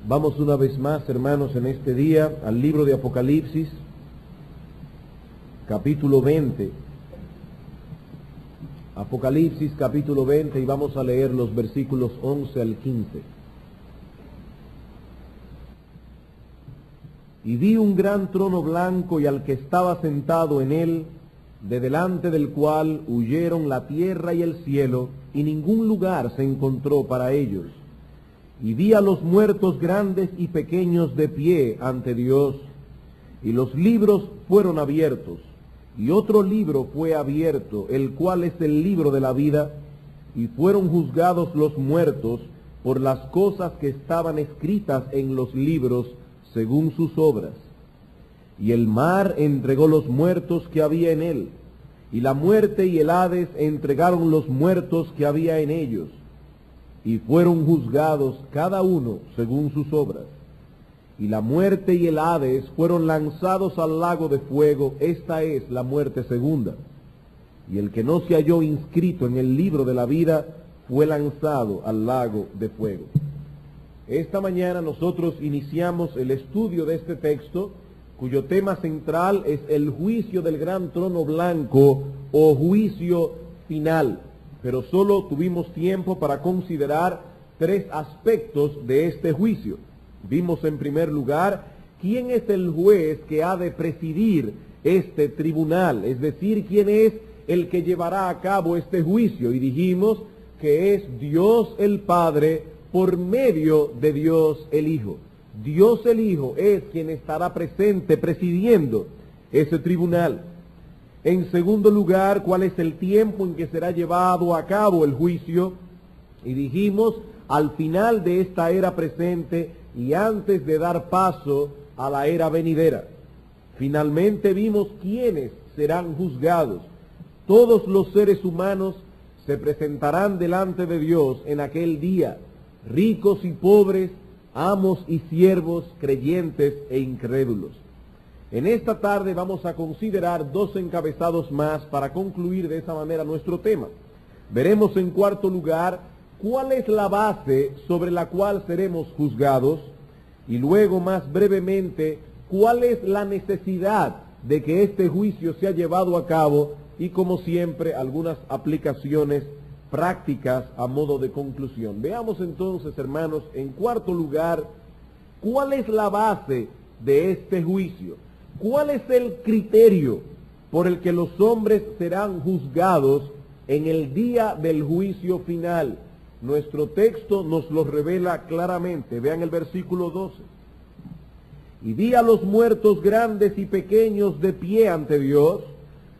Vamos una vez más, hermanos, en este día al libro de Apocalipsis, capítulo 20. Apocalipsis, capítulo 20, y vamos a leer los versículos 11 al 15. Y vi un gran trono blanco y al que estaba sentado en él, de delante del cual huyeron la tierra y el cielo, y ningún lugar se encontró para ellos. Y vi a los muertos grandes y pequeños de pie ante Dios, y los libros fueron abiertos, y otro libro fue abierto, el cual es el libro de la vida, y fueron juzgados los muertos por las cosas que estaban escritas en los libros según sus obras. Y el mar entregó los muertos que había en él, y la muerte y el Hades entregaron los muertos que había en ellos, y fueron juzgados cada uno según sus obras. Y la muerte y el Hades fueron lanzados al lago de fuego. Esta es la muerte segunda. Y el que no se halló inscrito en el libro de la vida fue lanzado al lago de fuego. Esta mañana nosotros iniciamos el estudio de este texto, cuyo tema central es el juicio del gran trono blanco o juicio final. Pero solo tuvimos tiempo para considerar tres aspectos de este juicio. Vimos en primer lugar quién es el juez que ha de presidir este tribunal, es decir, quién es el que llevará a cabo este juicio, y dijimos que es Dios el Padre por medio de Dios el Hijo. Dios el Hijo es quien estará presente presidiendo ese tribunal. En segundo lugar, cuál es el tiempo en que será llevado a cabo el juicio, y dijimos al final de esta era presente y antes de dar paso a la era venidera. Finalmente vimos quiénes serán juzgados. Todos los seres humanos se presentarán delante de Dios en aquel día, ricos y pobres, amos y siervos, creyentes e incrédulos. En esta tarde vamos a considerar dos encabezados más para concluir de esa manera nuestro tema. Veremos en cuarto lugar cuál es la base sobre la cual seremos juzgados, y luego más brevemente cuál es la necesidad de que este juicio sea llevado a cabo, y como siempre algunas aplicaciones prácticas a modo de conclusión. Veamos entonces, hermanos, en cuarto lugar, cuál es la base de este juicio. ¿Cuál es el criterio por el que los hombres serán juzgados en el día del juicio final? Nuestro texto nos lo revela claramente. Vean el versículo 12. Y vi a los muertos grandes y pequeños de pie ante Dios,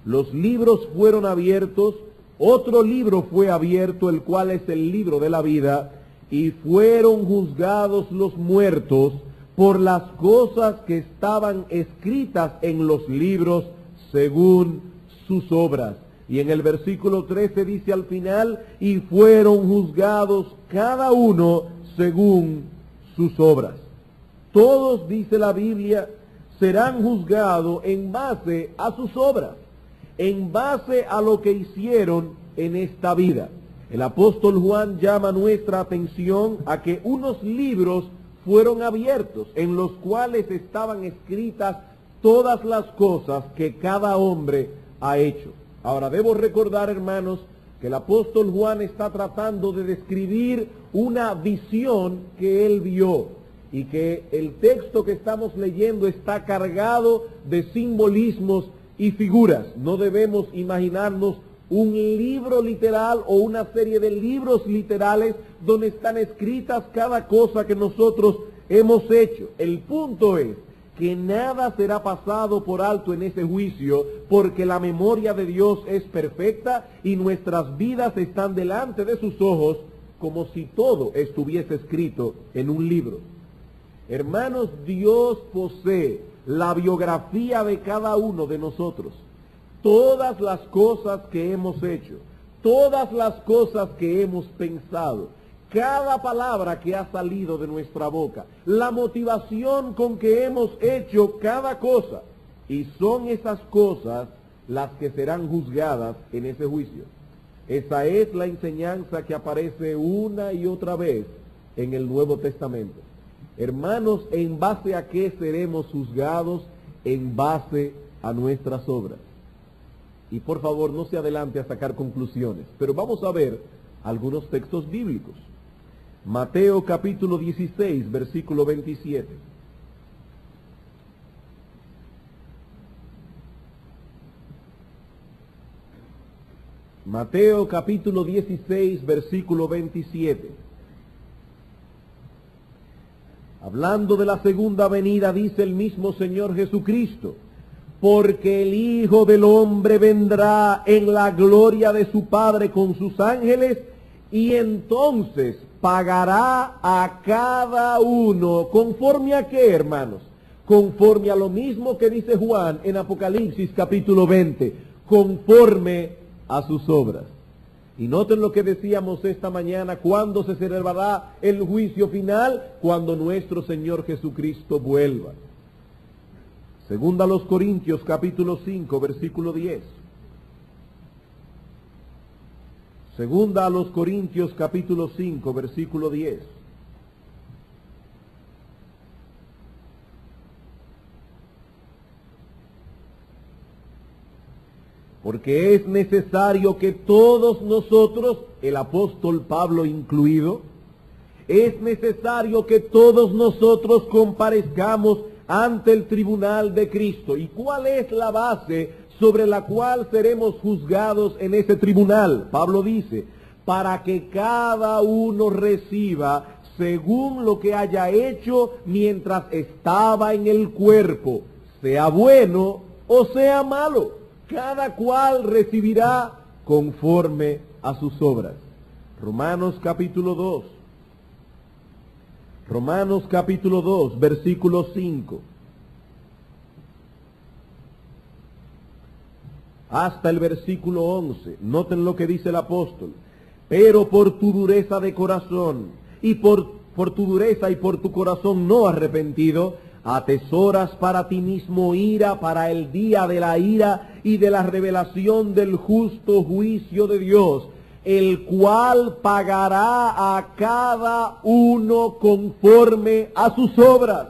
los libros fueron abiertos, otro libro fue abierto, el cual es el libro de la vida, y fueron juzgados los muertos por las cosas que estaban escritas en los libros según sus obras. Y en el versículo 13 dice al final, y fueron juzgados cada uno según sus obras. Todos, dice la Biblia, serán juzgados en base a sus obras, en base a lo que hicieron en esta vida. El apóstol Juan llama nuestra atención a que unos libros fueron abiertos, en los cuales estaban escritas todas las cosas que cada hombre ha hecho. Ahora, debo recordar, hermanos, que el apóstol Juan está tratando de describir una visión que él vio, y que el texto que estamos leyendo está cargado de simbolismos y figuras. No debemos imaginarnos un libro literal o una serie de libros literales donde están escritas cada cosa que nosotros hemos hecho. El punto es que nada será pasado por alto en ese juicio, porque la memoria de Dios es perfecta y nuestras vidas están delante de sus ojos como si todo estuviese escrito en un libro. Hermanos, Dios posee la biografía de cada uno de nosotros. Todas las cosas que hemos hecho, todas las cosas que hemos pensado, cada palabra que ha salido de nuestra boca, la motivación con que hemos hecho cada cosa, y son esas cosas las que serán juzgadas en ese juicio. Esa es la enseñanza que aparece una y otra vez en el Nuevo Testamento. Hermanos, ¿en base a qué seremos juzgados? En base a nuestras obras. Y por favor, no se adelante a sacar conclusiones, pero vamos a ver algunos textos bíblicos. Mateo capítulo 16, versículo 27. Mateo capítulo 16, versículo 27. Hablando de la segunda venida, dice el mismo Señor Jesucristo: porque el Hijo del Hombre vendrá en la gloria de su Padre con sus ángeles, y entonces pagará a cada uno, ¿conforme a qué, hermanos? Conforme a lo mismo que dice Juan en Apocalipsis capítulo 20, conforme a sus obras. Y noten lo que decíamos esta mañana: ¿cuándo se celebrará el juicio final? Cuando nuestro Señor Jesucristo vuelva. Segunda a los Corintios capítulo 5, versículo 10. Segunda a los Corintios capítulo 5, versículo 10. Porque es necesario que todos nosotros, el apóstol Pablo incluido, es necesario que todos nosotros comparezcamos ante el tribunal de Cristo. ¿Y cuál es la base sobre la cual seremos juzgados en ese tribunal? Pablo dice: para que cada uno reciba según lo que haya hecho mientras estaba en el cuerpo, sea bueno o sea malo. Cada cual recibirá conforme a sus obras. Romanos capítulo 2. Romanos capítulo 2, versículo 5. Hasta el versículo 11. Noten lo que dice el apóstol: pero por tu dureza de corazón, y por tu dureza y por tu corazón no arrepentido, atesoras para ti mismo ira para el día de la ira y de la revelación del justo juicio de Dios, el cual pagará a cada uno conforme a sus obras.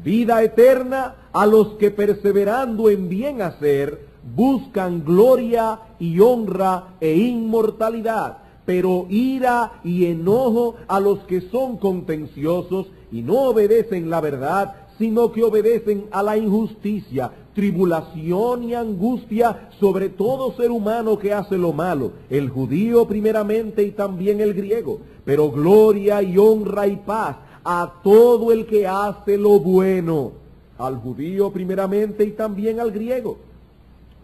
Vida eterna a los que perseverando en bien hacer buscan gloria y honra e inmortalidad, pero ira y enojo a los que son contenciosos y no obedecen la verdad, sino que obedecen a la injusticia, tribulación y angustia sobre todo ser humano que hace lo malo, el judío primeramente y también el griego, pero gloria y honra y paz a todo el que hace lo bueno, al judío primeramente y también al griego,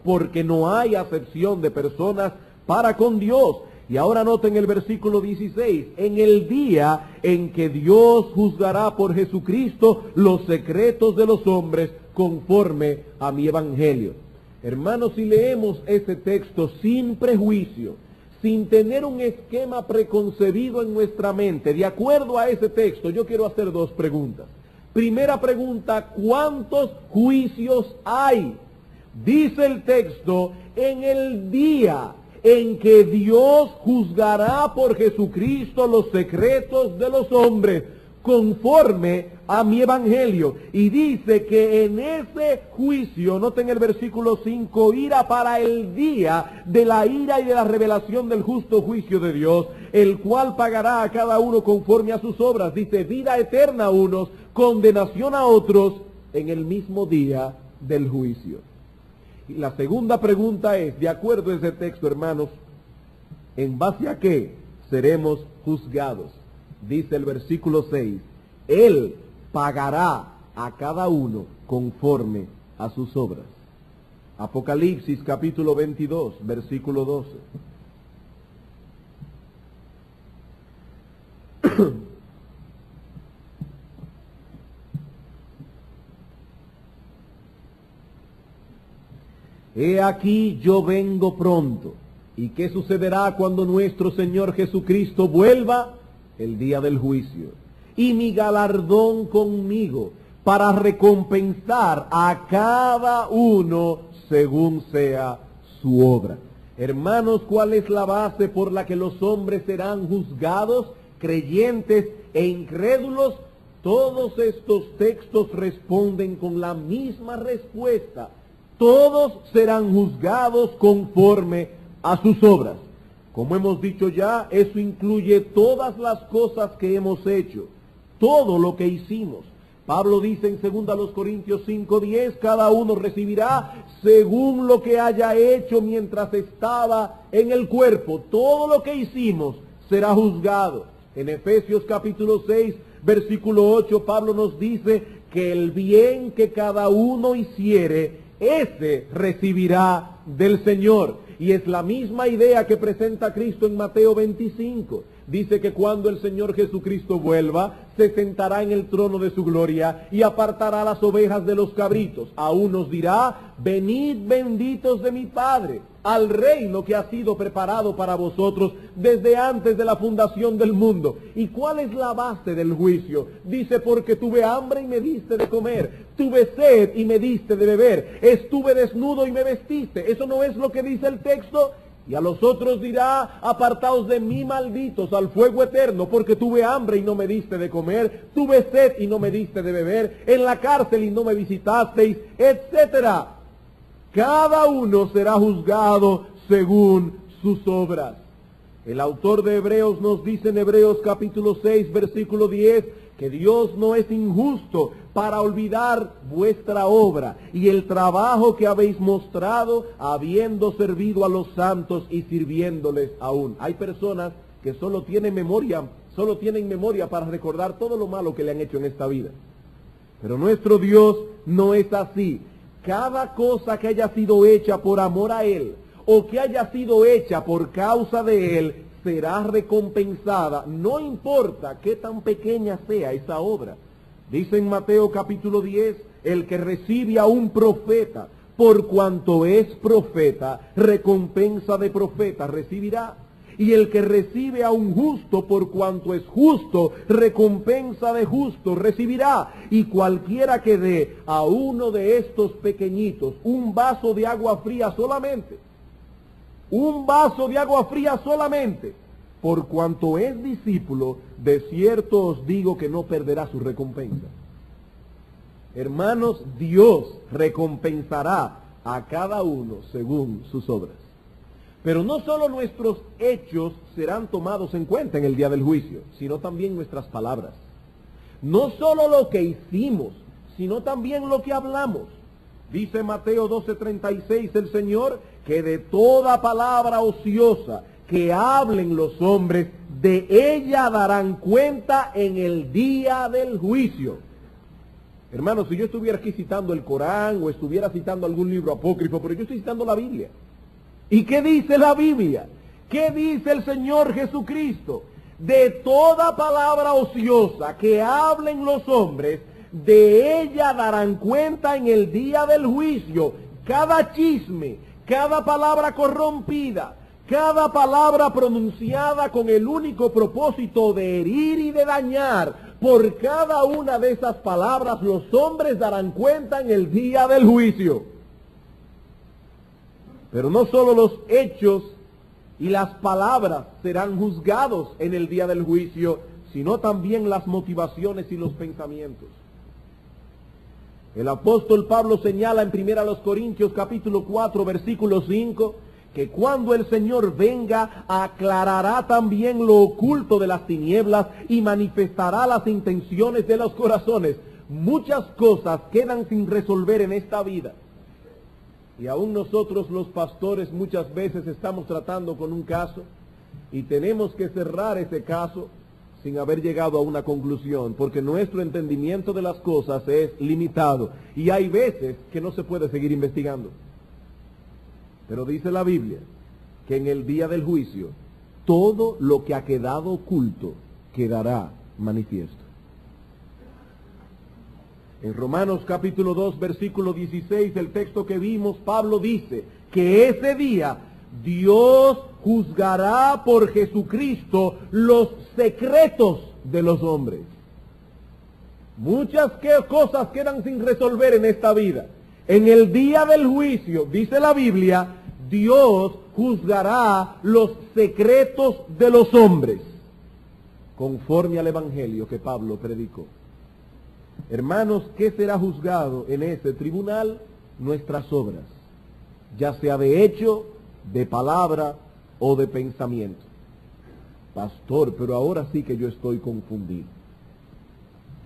porque no hay acepción de personas para con Dios. Y ahora noten el versículo 16, en el día en que Dios juzgará por Jesucristo los secretos de los hombres conforme a mi evangelio. Hermanos, si leemos ese texto sin prejuicio, sin tener un esquema preconcebido en nuestra mente, de acuerdo a ese texto, yo quiero hacer dos preguntas. Primera pregunta: ¿cuántos juicios hay? Dice el texto, en el día en que Dios juzgará por Jesucristo los secretos de los hombres, conforme a mi evangelio. Y dice que en ese juicio, noten el versículo 5, ira para el día de la ira y de la revelación del justo juicio de Dios, el cual pagará a cada uno conforme a sus obras. Dice vida eterna a unos, condenación a otros, en el mismo día del juicio. Y la segunda pregunta es, de acuerdo a ese texto, hermanos, ¿en base a qué seremos juzgados? Dice el versículo 6, Él pagará a cada uno conforme a sus obras. Apocalipsis capítulo 22, versículo 12. He aquí yo vengo pronto. ¿Y qué sucederá cuando nuestro Señor Jesucristo vuelva? El día del juicio. Y mi galardón conmigo, para recompensar a cada uno según sea su obra. Hermanos, ¿cuál es la base por la que los hombres serán juzgados? Creyentes e incrédulos, Todos estos textos responden con la misma respuesta. Todos serán juzgados conforme a sus obras. Como hemos dicho ya, eso incluye todas las cosas que hemos hecho, todo lo que hicimos. Pablo dice en 2 Corintios 5:10, cada uno recibirá según lo que haya hecho mientras estaba en el cuerpo. Todo lo que hicimos será juzgado. En Efesios capítulo 6, versículo 8, Pablo nos dice que el bien que cada uno hiciere, ese recibirá del Señor. Y es la misma idea que presenta Cristo en Mateo 25. Dice que cuando el Señor Jesucristo vuelva, se sentará en el trono de su gloria y apartará las ovejas de los cabritos. A unos dirá, venid benditos de mi Padre, al reino que ha sido preparado para vosotros desde antes de la fundación del mundo. ¿Y cuál es la base del juicio? Dice, porque tuve hambre y me diste de comer, tuve sed y me diste de beber, estuve desnudo y me vestiste. ¿Eso no es lo que dice el texto? Y a los otros dirá, apartaos de mí, malditos, al fuego eterno, porque tuve hambre y no me diste de comer, tuve sed y no me diste de beber, en la cárcel y no me visitasteis, etcétera. Cada uno será juzgado según sus obras. El autor de Hebreos nos dice en Hebreos capítulo 6, versículo 10, que Dios no es injusto para olvidar vuestra obra y el trabajo que habéis mostrado habiendo servido a los santos y sirviéndoles aún. Hay personas que solo tienen memoria para recordar todo lo malo que le han hecho en esta vida. Pero nuestro Dios no es así. Cada cosa que haya sido hecha por amor a Él o que haya sido hecha por causa de Él será recompensada, no importa qué tan pequeña sea esa obra. Dice en Mateo capítulo 10, el que recibe a un profeta, por cuanto es profeta, recompensa de profeta recibirá. Y el que recibe a un justo, por cuanto es justo, recompensa de justo recibirá. Y cualquiera que dé a uno de estos pequeñitos un vaso de agua fría solamente, un vaso de agua fría solamente, por cuanto es discípulo, de cierto os digo que no perderá su recompensa. Hermanos, Dios recompensará a cada uno según sus obras. Pero no solo nuestros hechos serán tomados en cuenta en el día del juicio, sino también nuestras palabras. No solo lo que hicimos, sino también lo que hablamos. Dice Mateo 12:36 el Señor, que de toda palabra ociosa que hablen los hombres, de ella darán cuenta en el día del juicio. Hermanos, si yo estuviera aquí citando el Corán o estuviera citando algún libro apócrifo, pero yo estoy citando la Biblia. ¿Y qué dice la Biblia? ¿Qué dice el Señor Jesucristo? De toda palabra ociosa que hablen los hombres, de ella darán cuenta en el día del juicio. Cada chisme, cada palabra corrompida, cada palabra pronunciada con el único propósito de herir y de dañar, por cada una de esas palabras los hombres darán cuenta en el día del juicio. Pero no solo los hechos y las palabras serán juzgados en el día del juicio, sino también las motivaciones y los pensamientos. El apóstol Pablo señala en 1 Corintios capítulo 4, versículo 5, que cuando el Señor venga, aclarará también lo oculto de las tinieblas y manifestará las intenciones de los corazones. Muchas cosas quedan sin resolver en esta vida. Y aún nosotros los pastores muchas veces estamos tratando con un caso y tenemos que cerrar ese caso sin haber llegado a una conclusión, porque nuestro entendimiento de las cosas es limitado y hay veces que no se puede seguir investigando. Pero dice la Biblia que en el día del juicio todo lo que ha quedado oculto quedará manifiesto. En Romanos capítulo 2, versículo 16, el texto que vimos, Pablo dice que ese día Dios juzgará por Jesucristo los secretos de los hombres. Muchas cosas quedan sin resolver en esta vida. En el día del juicio, dice la Biblia, Dios juzgará los secretos de los hombres, conforme al evangelio que Pablo predicó. Hermanos, ¿qué será juzgado en ese tribunal? Nuestras obras, ya sea de hecho, de palabra o de pensamiento. Pastor, pero ahora sí que yo estoy confundido.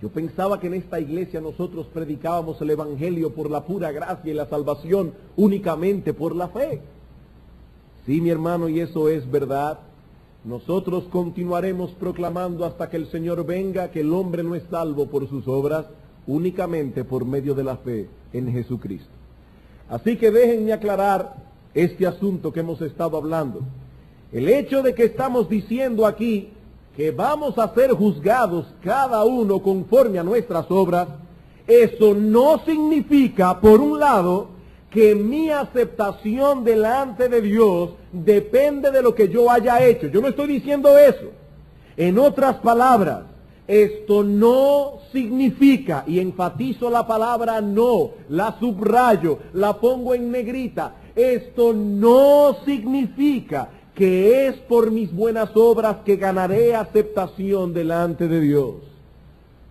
Yo pensaba que en esta iglesia nosotros predicábamos el evangelio por la pura gracia y la salvación únicamente por la fe. Sí, mi hermano, y eso es verdad. Nosotros continuaremos proclamando hasta que el Señor venga que el hombre no es salvo por sus obras, únicamente por medio de la fe en Jesucristo. Así que déjenme aclarar este asunto que hemos estado hablando. El hecho de que estamos diciendo aquí que vamos a ser juzgados cada uno conforme a nuestras obras, eso no significa, por un lado, que mi aceptación delante de Dios depende de lo que yo haya hecho. Yo no estoy diciendo eso. En otras palabras, esto no significa, y enfatizo la palabra no, la subrayo, la pongo en negrita, esto no significa que es por mis buenas obras que ganaré aceptación delante de Dios.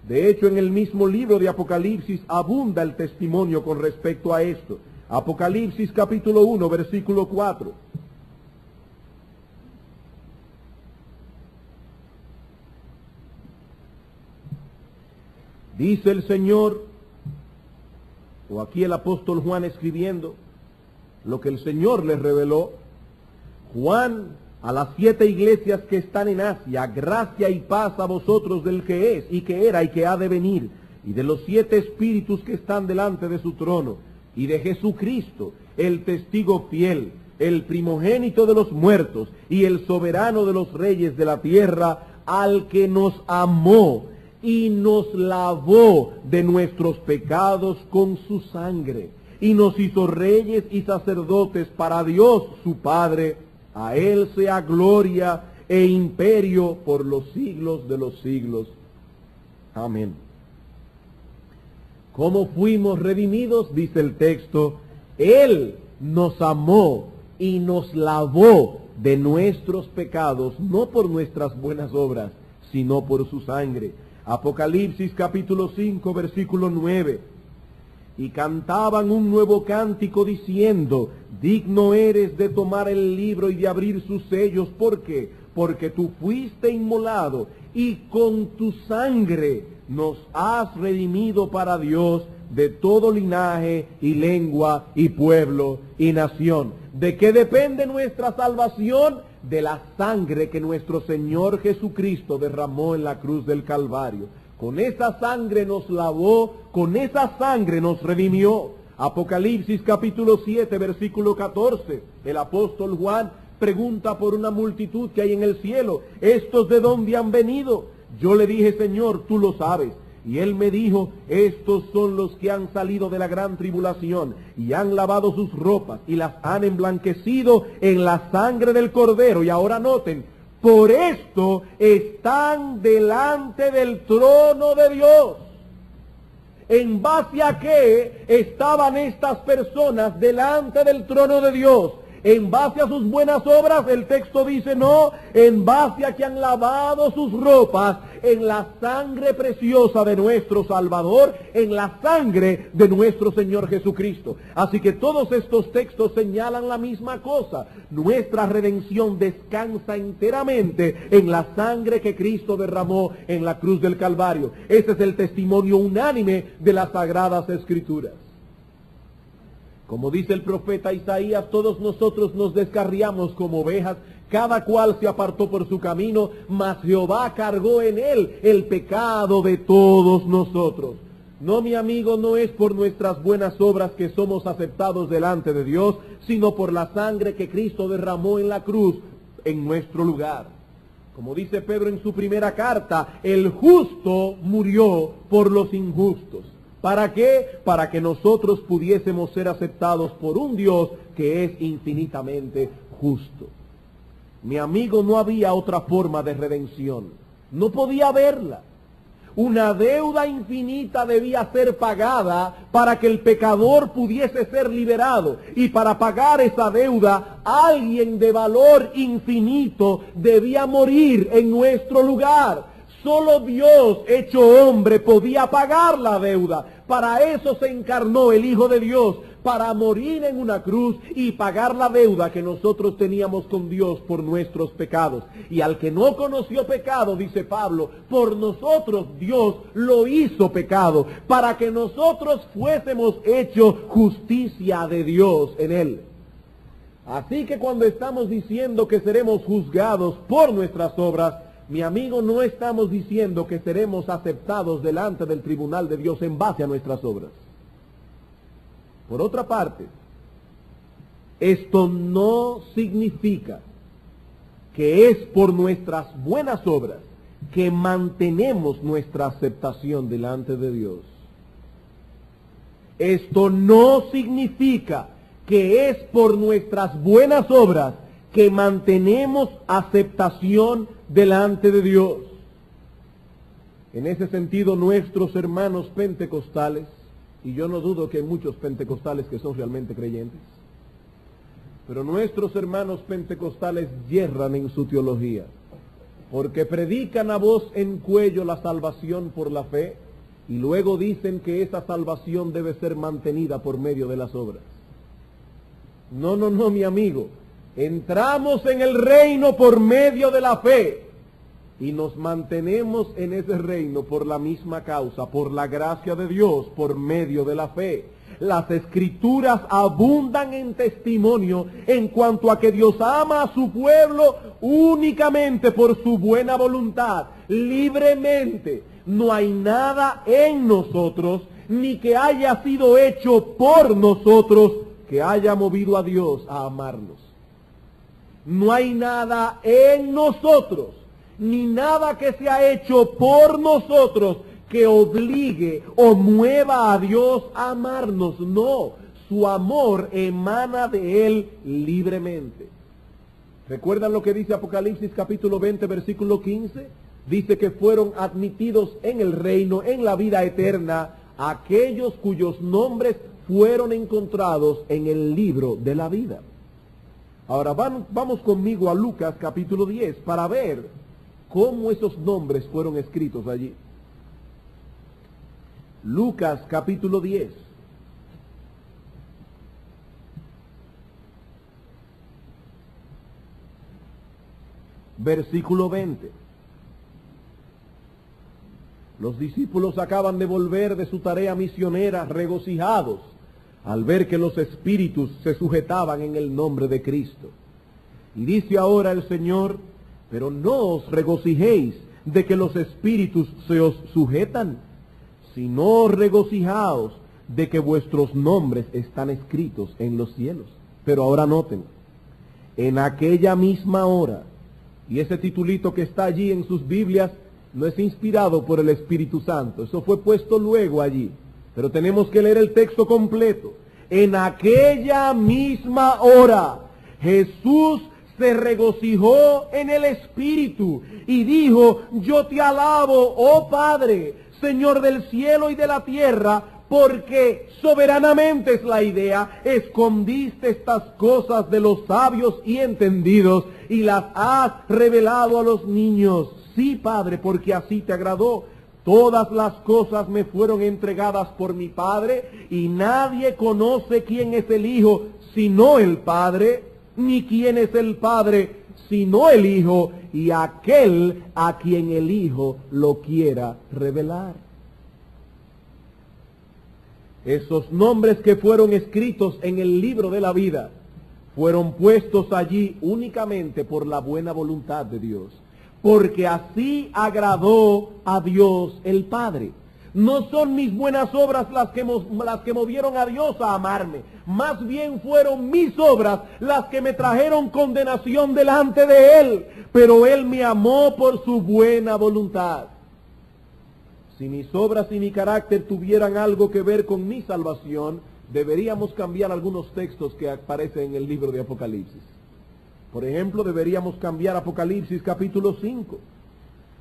De hecho, en el mismo libro de Apocalipsis abunda el testimonio con respecto a esto. Apocalipsis capítulo 1, versículo 4. Dice el Señor, o aquí el apóstol Juan escribiendo, lo que el Señor les reveló. Juan, a las 7 iglesias que están en Asia, gracia y paz a vosotros del que es, y que era, y que ha de venir, y de los 7 espíritus que están delante de su trono, y de Jesucristo, el testigo fiel, el primogénito de los muertos, y el soberano de los reyes de la tierra, al que nos amó, y nos lavó de nuestros pecados con su sangre, y nos hizo reyes y sacerdotes para Dios su Padre. A Él sea gloria e imperio por los siglos de los siglos. Amén. ¿Cómo fuimos redimidos? Dice el texto, Él nos amó y nos lavó de nuestros pecados, no por nuestras buenas obras, sino por su sangre. Apocalipsis capítulo 5, versículo 9. Y cantaban un nuevo cántico diciendo, digno eres de tomar el libro y de abrir sus sellos. ¿Por qué? Porque tú fuiste inmolado y con tu sangre nos has redimido para Dios de todo linaje y lengua y pueblo y nación. ¿De qué depende nuestra salvación? De la sangre que nuestro Señor Jesucristo derramó en la cruz del Calvario. Con esa sangre nos lavó, con esa sangre nos redimió. Apocalipsis capítulo 7, versículo 14. El apóstol Juan pregunta por una multitud que hay en el cielo. ¿Estos de dónde han venido? Yo le dije, Señor, tú lo sabes. Y él me dijo, estos son los que han salido de la gran tribulación y han lavado sus ropas y las han emblanquecido en la sangre del Cordero. Y ahora noten, por esto están delante del trono de Dios. ¿En base a qué estaban estas personas delante del trono de Dios? ¿En base a sus buenas obras? El texto dice no, en base a que han lavado sus ropas en la sangre preciosa de nuestro Salvador, en la sangre de nuestro Señor Jesucristo. Así que todos estos textos señalan la misma cosa. Nuestra redención descansa enteramente en la sangre que Cristo derramó en la cruz del Calvario. Ese es el testimonio unánime de las Sagradas Escrituras. Como dice el profeta Isaías, todos nosotros nos descarriamos como ovejas, cada cual se apartó por su camino, mas Jehová cargó en él el pecado de todos nosotros. No, mi amigo, no es por nuestras buenas obras que somos aceptados delante de Dios, sino por la sangre que Cristo derramó en la cruz en nuestro lugar. Como dice Pedro en su primera carta, el justo murió por los injustos. ¿Para qué? Para que nosotros pudiésemos ser aceptados por un Dios que es infinitamente justo. Mi amigo, no había otra forma de redención. No podía haberla. Una deuda infinita debía ser pagada para que el pecador pudiese ser liberado. Y para pagar esa deuda, alguien de valor infinito debía morir en nuestro lugar. Solo Dios, hecho hombre, podía pagar la deuda. Para eso se encarnó el Hijo de Dios, para morir en una cruz y pagar la deuda que nosotros teníamos con Dios por nuestros pecados. Y al que no conoció pecado, dice Pablo, por nosotros Dios lo hizo pecado, para que nosotros fuésemos hechos justicia de Dios en él. Así que cuando estamos diciendo que seremos juzgados por nuestras obras, mi amigo, no estamos diciendo que seremos aceptados delante del tribunal de Dios en base a nuestras obras. Por otra parte, esto no significa que es por nuestras buenas obras que mantenemos nuestra aceptación delante de Dios. Esto no significa que es por nuestras buenas obras que mantenemos aceptación delante de Dios. En ese sentido, nuestros hermanos pentecostales, y yo no dudo que hay muchos pentecostales que son realmente creyentes, pero nuestros hermanos pentecostales yerran en su teología, porque predican a voz en cuello la salvación por la fe, y luego dicen que esa salvación debe ser mantenida por medio de las obras. No, mi amigo. Entramos en el reino por medio de la fe y nos mantenemos en ese reino por la misma causa, por la gracia de Dios, por medio de la fe. Las Escrituras abundan en testimonio en cuanto a que Dios ama a su pueblo únicamente por su buena voluntad, libremente. No hay nada en nosotros, ni que haya sido hecho por nosotros, que haya movido a Dios a amarnos. No hay nada en nosotros, ni nada que se ha hecho por nosotros que obligue o mueva a Dios a amarnos. No, su amor emana de Él libremente. ¿Recuerdan lo que dice Apocalipsis capítulo 20, versículo 15? Dice que fueron admitidos en el reino, en la vida eterna, aquellos cuyos nombres fueron encontrados en el libro de la vida. Ahora vamos conmigo a Lucas capítulo 10 para ver cómo esos nombres fueron escritos allí. Lucas capítulo 10. Versículo 20. Los discípulos acaban de volver de su tarea misionera regocijados al ver que los espíritus se sujetaban en el nombre de Cristo. Y dice ahora el Señor, pero no os regocijéis de que los espíritus se os sujetan, sino regocijaos de que vuestros nombres están escritos en los cielos. Pero ahora noten, en aquella misma hora, y ese titulito que está allí en sus Biblias no es inspirado por el Espíritu Santo, eso fue puesto luego allí, pero tenemos que leer el texto completo. En aquella misma hora, Jesús se regocijó en el Espíritu y dijo, yo te alabo, oh Padre, Señor del cielo y de la tierra, porque soberanamente es la idea, escondiste estas cosas de los sabios y entendidos y las has revelado a los niños. Sí, Padre, porque así te agradó. Todas las cosas me fueron entregadas por mi Padre, y nadie conoce quién es el Hijo sino el Padre, ni quién es el Padre sino el Hijo, y aquel a quien el Hijo lo quiera revelar. Esos nombres que fueron escritos en el libro de la vida fueron puestos allí únicamente por la buena voluntad de Dios, porque así agradó a Dios el Padre. No son mis buenas obras las que movieron a Dios a amarme, más bien fueron mis obras las que me trajeron condenación delante de Él, pero Él me amó por su buena voluntad. Si mis obras y mi carácter tuvieran algo que ver con mi salvación, deberíamos cambiar algunos textos que aparecen en el libro de Apocalipsis. Por ejemplo, deberíamos cambiar Apocalipsis capítulo 5,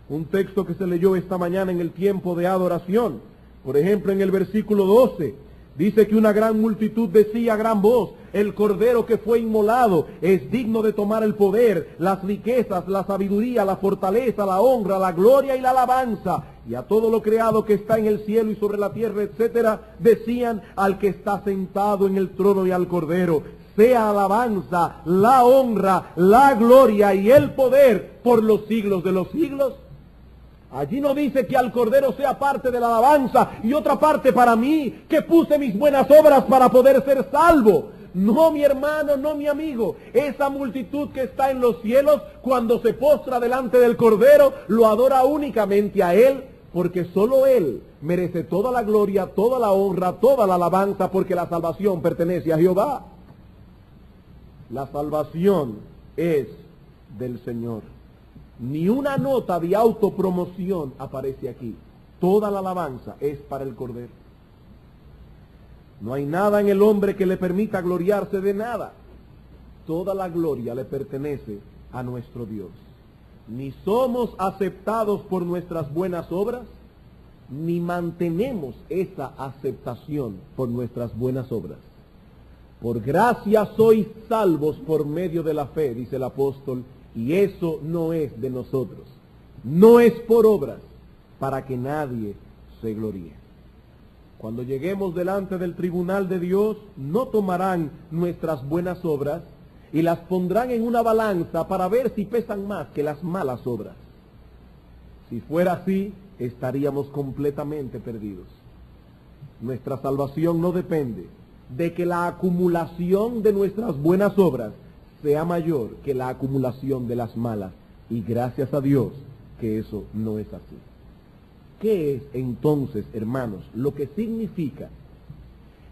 un texto que se leyó esta mañana en el tiempo de adoración. Por ejemplo, en el versículo 12, Dice que una gran multitud decía a gran voz: el Cordero que fue inmolado es digno de tomar el poder, las riquezas, la sabiduría, la fortaleza, la honra, la gloria y la alabanza. Y a todo lo creado que está en el cielo y sobre la tierra, etcétera, decían al que está sentado en el trono y al Cordero: sea alabanza, la honra, la gloria y el poder por los siglos de los siglos. Allí no dice que al Cordero sea parte de la alabanza y otra parte para mí, que puse mis buenas obras para poder ser salvo. No, mi hermano, no, mi amigo. Esa multitud que está en los cielos, cuando se postra delante del Cordero, lo adora únicamente a Él, porque solo Él merece toda la gloria, toda la honra, toda la alabanza, porque la salvación pertenece a Jehová. La salvación es del Señor. Ni una nota de autopromoción aparece aquí. Toda la alabanza es para el Cordero. No hay nada en el hombre que le permita gloriarse de nada. Toda la gloria le pertenece a nuestro Dios. Ni somos aceptados por nuestras buenas obras, ni mantenemos esa aceptación por nuestras buenas obras. Por gracia sois salvos por medio de la fe, dice el apóstol, y eso no es de nosotros, no es por obras, para que nadie se gloríe. Cuando lleguemos delante del tribunal de Dios, no tomarán nuestras buenas obras y las pondrán en una balanza para ver si pesan más que las malas obras. Si fuera así, estaríamos completamente perdidos. Nuestra salvación no depende de que la acumulación de nuestras buenas obras sea mayor que la acumulación de las malas, y gracias a Dios que eso no es así. ¿Qué es entonces, hermanos, lo que significa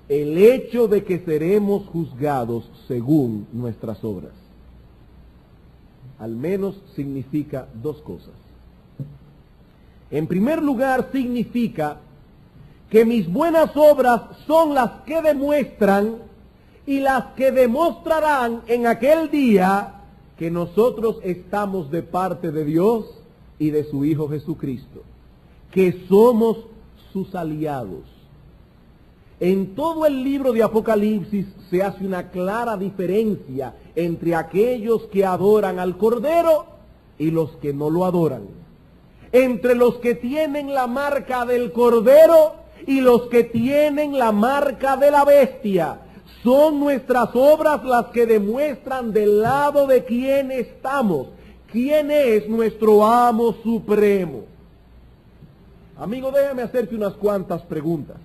el hecho de que seremos juzgados según nuestras obras? Al menos significa dos cosas. En primer lugar, significa que mis buenas obras son las que demuestran y las que demostrarán en aquel día que nosotros estamos de parte de Dios y de su Hijo Jesucristo, que somos sus aliados. En todo el libro de Apocalipsis se hace una clara diferencia entre aquellos que adoran al Cordero y los que no lo adoran, entre los que tienen la marca del Cordero y los que tienen la marca de la bestia. Son nuestras obras las que demuestran del lado de quién estamos, quién es nuestro amo supremo. Amigo, déjame hacerte unas cuantas preguntas.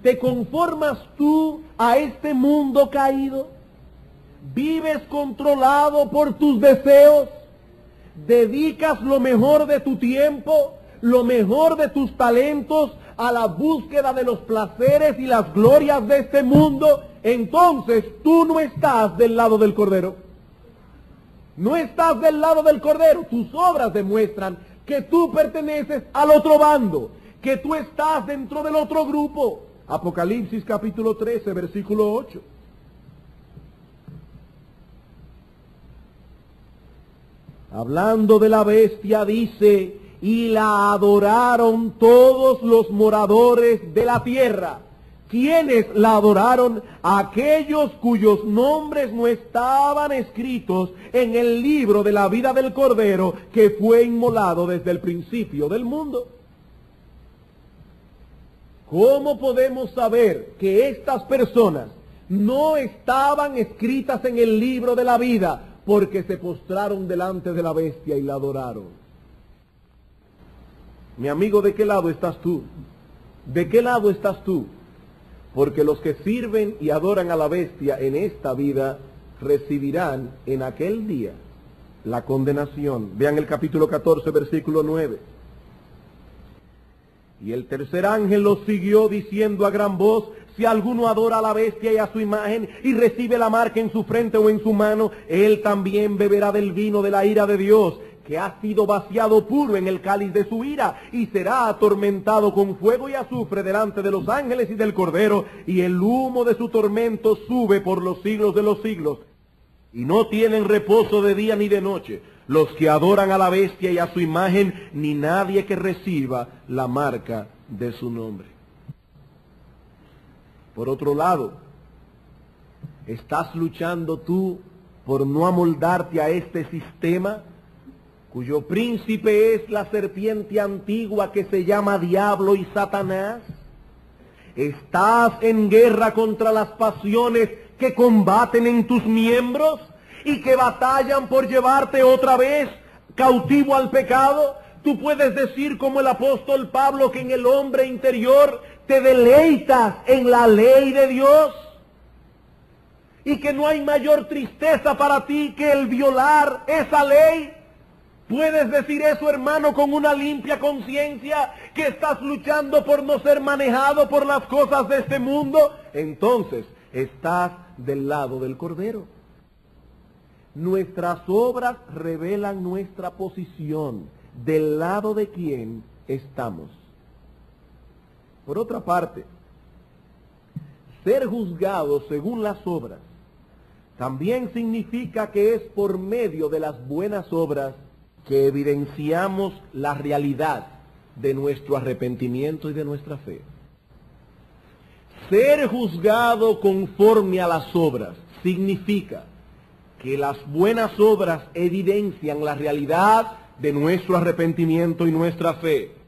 ¿Te conformas tú a este mundo caído? ¿Vives controlado por tus deseos? ¿Dedicas lo mejor de tu tiempo, lo mejor de tus talentos a la búsqueda de los placeres y las glorias de este mundo? Entonces tú no estás del lado del Cordero. No estás del lado del Cordero. Tus obras demuestran que tú perteneces al otro bando, que tú estás dentro del otro grupo. Apocalipsis capítulo 13, versículo 8. Hablando de la bestia, dice: y la adoraron todos los moradores de la tierra. ¿Quiénes la adoraron? Aquellos cuyos nombres no estaban escritos en el libro de la vida del Cordero, que fue inmolado desde el principio del mundo. ¿Cómo podemos saber que estas personas no estaban escritas en el libro de la vida? Porque se postraron delante de la bestia y la adoraron. Mi amigo, ¿de qué lado estás tú? ¿De qué lado estás tú? Porque los que sirven y adoran a la bestia en esta vida recibirán en aquel día la condenación. Vean el capítulo 14, versículo 9. Y el tercer ángel los siguió diciendo a gran voz: si alguno adora a la bestia y a su imagen y recibe la marca en su frente o en su mano, él también beberá del vino de la ira de Dios, que ha sido vaciado puro en el cáliz de su ira, y será atormentado con fuego y azufre delante de los ángeles y del Cordero, y el humo de su tormento sube por los siglos de los siglos. Y no tienen reposo de día ni de noche los que adoran a la bestia y a su imagen, ni nadie que reciba la marca de su nombre. Por otro lado, ¿estás luchando tú por no amoldarte a este sistema, cuyo príncipe es la serpiente antigua que se llama Diablo y Satanás? ¿Estás en guerra contra las pasiones que combaten en tus miembros y que batallan por llevarte otra vez cautivo al pecado? Tú puedes decir como el apóstol Pablo que en el hombre interior te deleitas en la ley de Dios y que no hay mayor tristeza para ti que el violar esa ley. ¿Puedes decir eso, hermano, con una limpia conciencia, que estás luchando por no ser manejado por las cosas de este mundo? Entonces, estás del lado del Cordero. Nuestras obras revelan nuestra posición, del lado de quién estamos. Por otra parte, ser juzgados según las obras también significa que es por medio de las buenas obras que evidenciamos la realidad de nuestro arrepentimiento y de nuestra fe. Ser juzgado conforme a las obras significa que las buenas obras evidencian la realidad de nuestro arrepentimiento y nuestra fe.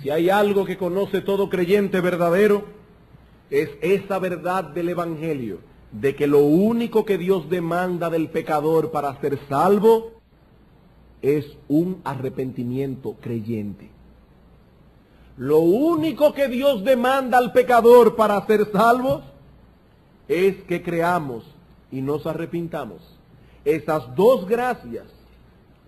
Si hay algo que conoce todo creyente verdadero, es esa verdad del Evangelio, de que lo único que Dios demanda del pecador para ser salvo es un arrepentimiento creyente. Lo único que Dios demanda al pecador para ser salvos es que creamos y nos arrepintamos. Esas dos gracias,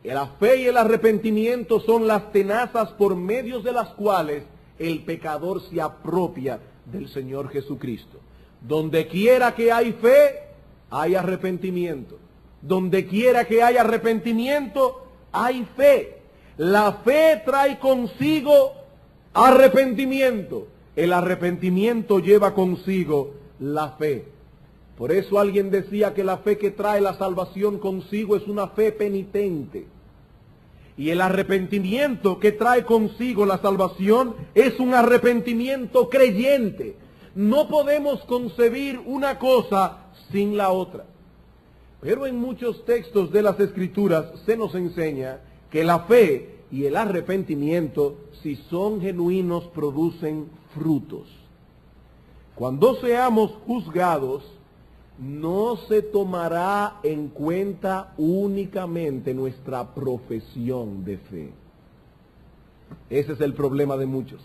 la fe y el arrepentimiento, son las tenazas por medio de las cuales el pecador se apropia del Señor Jesucristo. Donde quiera que hay fe, hay arrepentimiento. Donde quiera que haya arrepentimiento, hay fe. La fe trae consigo arrepentimiento. El arrepentimiento lleva consigo la fe. Por eso alguien decía que la fe que trae la salvación consigo es una fe penitente. Y el arrepentimiento que trae consigo la salvación es un arrepentimiento creyente. No podemos concebir una cosa sin la otra. Pero en muchos textos de las Escrituras se nos enseña que la fe y el arrepentimiento, si son genuinos, producen frutos. Cuando seamos juzgados, no se tomará en cuenta únicamente nuestra profesión de fe. Ese es el problema de muchos.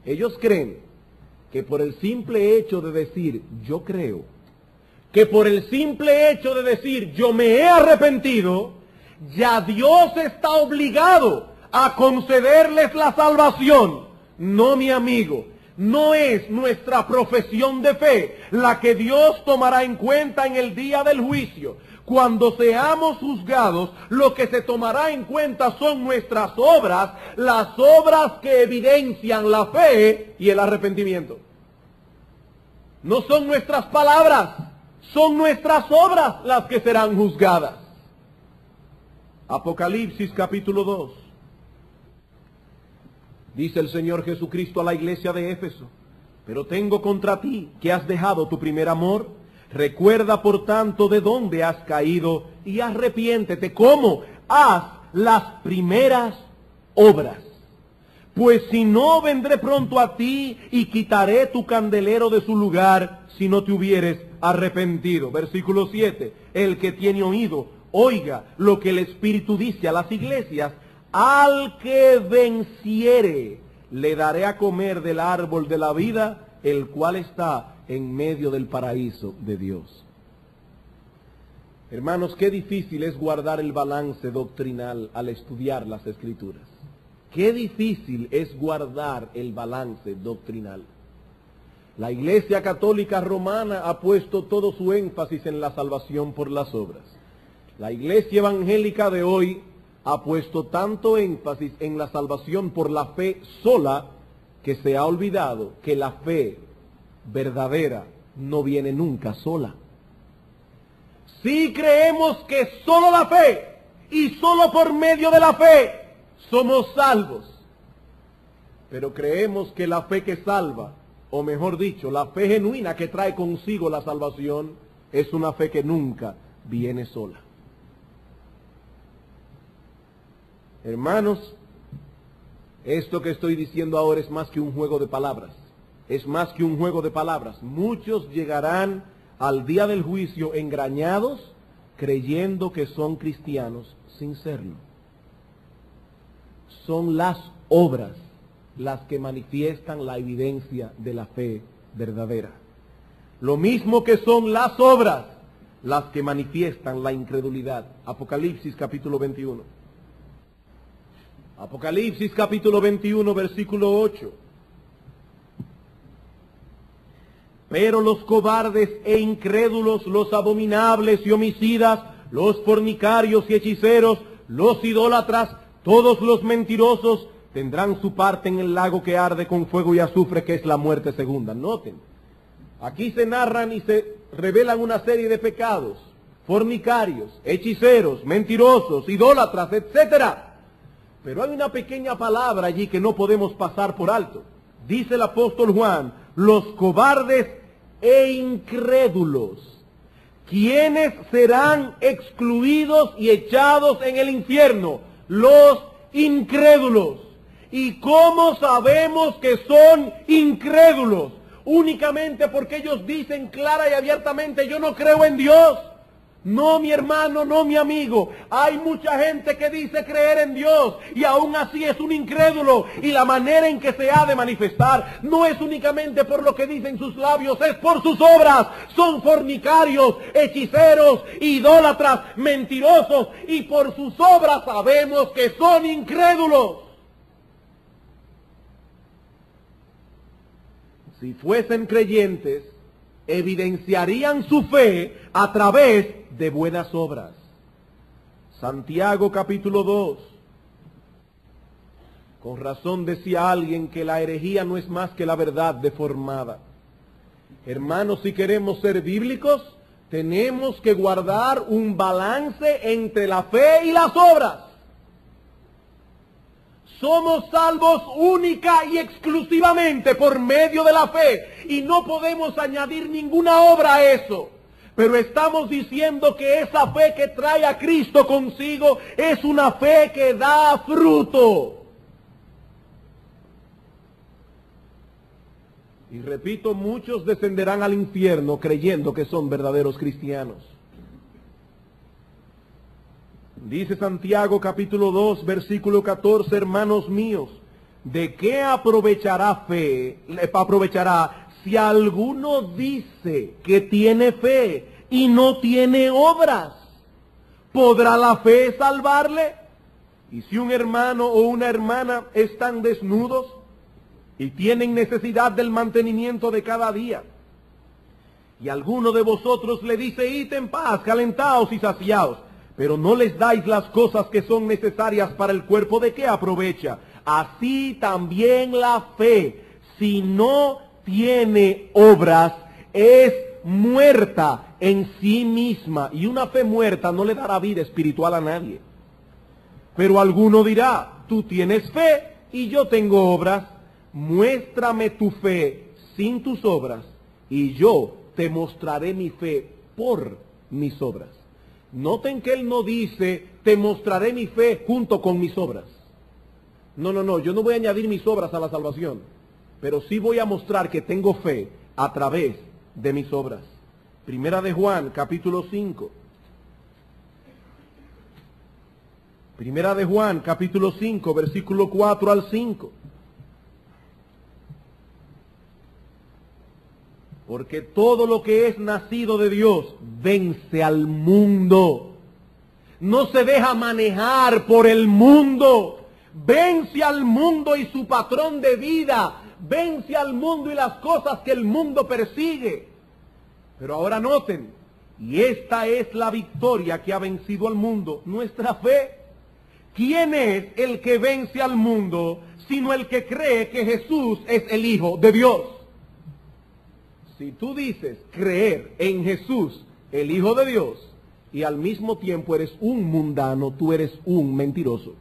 Ellos creen que por el simple hecho de decir yo creo, que por el simple hecho de decir yo me he arrepentido, ya Dios está obligado a concederles la salvación. No, mi amigo, no es nuestra profesión de fe la que Dios tomará en cuenta en el día del juicio. Cuando seamos juzgados, lo que se tomará en cuenta son nuestras obras, las obras que evidencian la fe y el arrepentimiento. No son nuestras palabras, son nuestras obras las que serán juzgadas. Apocalipsis capítulo 2. Dice el Señor Jesucristo a la iglesia de Éfeso: pero tengo contra ti que has dejado tu primer amor. Recuerda por tanto de dónde has caído y arrepiéntete. ¿Cómo? Haz las primeras obras. Pues si no, vendré pronto a ti y quitaré tu candelero de su lugar si no te hubieres arrepentido. Versículo 7. El que tiene oído, oiga lo que el Espíritu dice a las iglesias. Al que venciere, le daré a comer del árbol de la vida, el cual está en medio del paraíso de Dios. Hermanos, qué difícil es guardar el balance doctrinal al estudiar las Escrituras. Qué difícil es guardar el balance doctrinal. La Iglesia Católica Romana ha puesto todo su énfasis en la salvación por las obras. La Iglesia Evangélica de hoy ha puesto tanto énfasis en la salvación por la fe sola, que se ha olvidado que la fe verdadera no viene nunca sola. Si creemos que solo la fe y solo por medio de la fe somos salvos, pero creemos que la fe que salva o mejor dicho, la fe genuina que trae consigo la salvación, es una fe que nunca viene sola. Hermanos, esto que estoy diciendo ahora es más que un juego de palabras. Es más que un juego de palabras. Muchos llegarán al día del juicio engañados, creyendo que son cristianos sin serlo. Son las obras las que manifiestan la evidencia de la fe verdadera. Lo mismo que son las obras las que manifiestan la incredulidad. Apocalipsis capítulo 21. Apocalipsis capítulo 21, versículo 8. Pero los cobardes e incrédulos, los abominables y homicidas, los fornicarios y hechiceros, los idólatras, todos los mentirosos, tendrán su parte en el lago que arde con fuego y azufre, que es la muerte segunda. Noten, aquí se narran y se revelan una serie de pecados: fornicarios, hechiceros, mentirosos, idólatras, etcétera. Pero hay una pequeña palabra allí que no podemos pasar por alto. Dice el apóstol Juan: los cobardes e incrédulos. ¿Quiénes serán excluidos y echados en el infierno? Los incrédulos. ¿Y cómo sabemos que son incrédulos? Únicamente porque ellos dicen clara y abiertamente: yo no creo en Dios. No, mi hermano, no, mi amigo. Hay mucha gente que dice creer en Dios y aún así es un incrédulo. Y la manera en que se ha de manifestar no es únicamente por lo que dicen sus labios, es por sus obras. Son fornicarios, hechiceros, idólatras, mentirosos, y por sus obras sabemos que son incrédulos. Si fuesen creyentes, evidenciarían su fe a través de buenas obras. Santiago capítulo 2. Con razón decía alguien que la herejía no es más que la verdad deformada. Hermanos, si queremos ser bíblicos, tenemos que guardar un balance entre la fe y las obras. Somos salvos única y exclusivamente por medio de la fe, y no podemos añadir ninguna obra a eso. Pero estamos diciendo que esa fe que trae a Cristo consigo es una fe que da fruto. Y repito, muchos descenderán al infierno creyendo que son verdaderos cristianos. Dice Santiago capítulo 2, versículo 14, hermanos míos, ¿de qué aprovechará si alguno dice que tiene fe y no tiene obras? ¿Podrá la fe salvarle? Y si un hermano o una hermana están desnudos y tienen necesidad del mantenimiento de cada día, y alguno de vosotros le dice: id en paz, calentaos y saciaos, pero no les dais las cosas que son necesarias para el cuerpo, ¿de qué aprovecha? Así también la fe, si no tiene obras, es muerta en sí misma. Y una fe muerta no le dará vida espiritual a nadie. Pero alguno dirá: tú tienes fe y yo tengo obras. Muéstrame tu fe sin tus obras, y yo te mostraré mi fe por mis obras. Noten que él no dice: te mostraré mi fe junto con mis obras. No, yo no voy a añadir mis obras a la salvación, pero sí voy a mostrar que tengo fe a través de mis obras. Primera de Juan, capítulo 5. Primera de Juan, capítulo 5, versículo 4 al 5. Porque todo lo que es nacido de Dios vence al mundo. No se deja manejar por el mundo. Vence al mundo y su patrón de vida. Vence al mundo y las cosas que el mundo persigue. Pero ahora noten, y esta es la victoria que ha vencido al mundo: nuestra fe. ¿Quién es el que vence al mundo sino el que cree que Jesús es el Hijo de Dios? Si tú dices creer en Jesús, el Hijo de Dios, y al mismo tiempo eres un mundano, tú eres un mentiroso.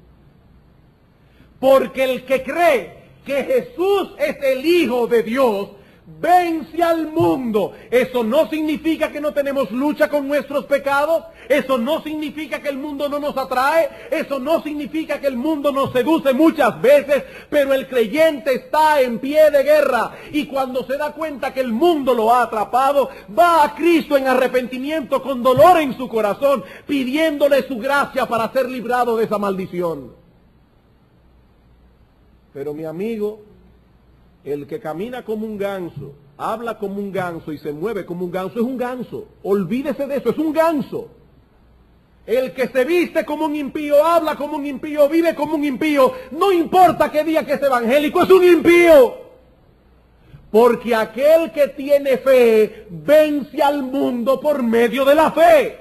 Porque el que cree que Jesús es el Hijo de Dios, vence al mundo. Eso no significa que no tenemos lucha con nuestros pecados. Eso no significa que el mundo no nos atrae. Eso no significa que el mundo nos seduce muchas veces. Pero el creyente está en pie de guerra. Y cuando se da cuenta que el mundo lo ha atrapado, va a Cristo en arrepentimiento con dolor en su corazón, pidiéndole su gracia para ser librado de esa maldición. Pero mi amigo, el que camina como un ganso, habla como un ganso y se mueve como un ganso, es un ganso. Olvídese de eso, es un ganso. El que se viste como un impío, habla como un impío, vive como un impío, no importa qué día que es evangélico, es un impío. Porque aquel que tiene fe vence al mundo por medio de la fe.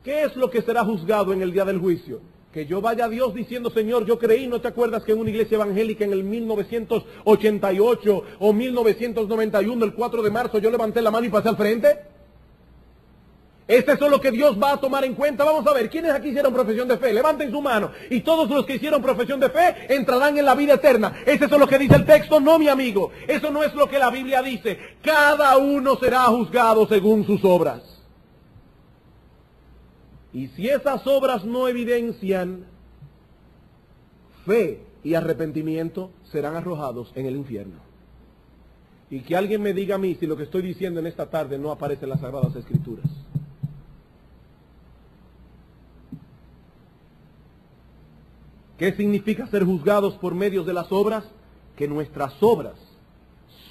¿Qué es lo que será juzgado en el día del juicio? Que yo vaya a Dios diciendo, Señor, yo creí, ¿no te acuerdas que en una iglesia evangélica en el 1988 o 1991, el 4 de marzo, yo levanté la mano y pasé al frente? ¿Es eso lo que Dios va a tomar en cuenta? Vamos a ver, ¿quiénes aquí hicieron profesión de fe? Levanten su mano. Y todos los que hicieron profesión de fe entrarán en la vida eterna. ¿Es eso lo que dice el texto? No, mi amigo. Eso no es lo que la Biblia dice. Cada uno será juzgado según sus obras. Y si esas obras no evidencian fe y arrepentimiento, serán arrojados en el infierno. Y que alguien me diga a mí si lo que estoy diciendo en esta tarde no aparece en las Sagradas Escrituras. ¿Qué significa ser juzgados por medio de las obras? Que nuestras obras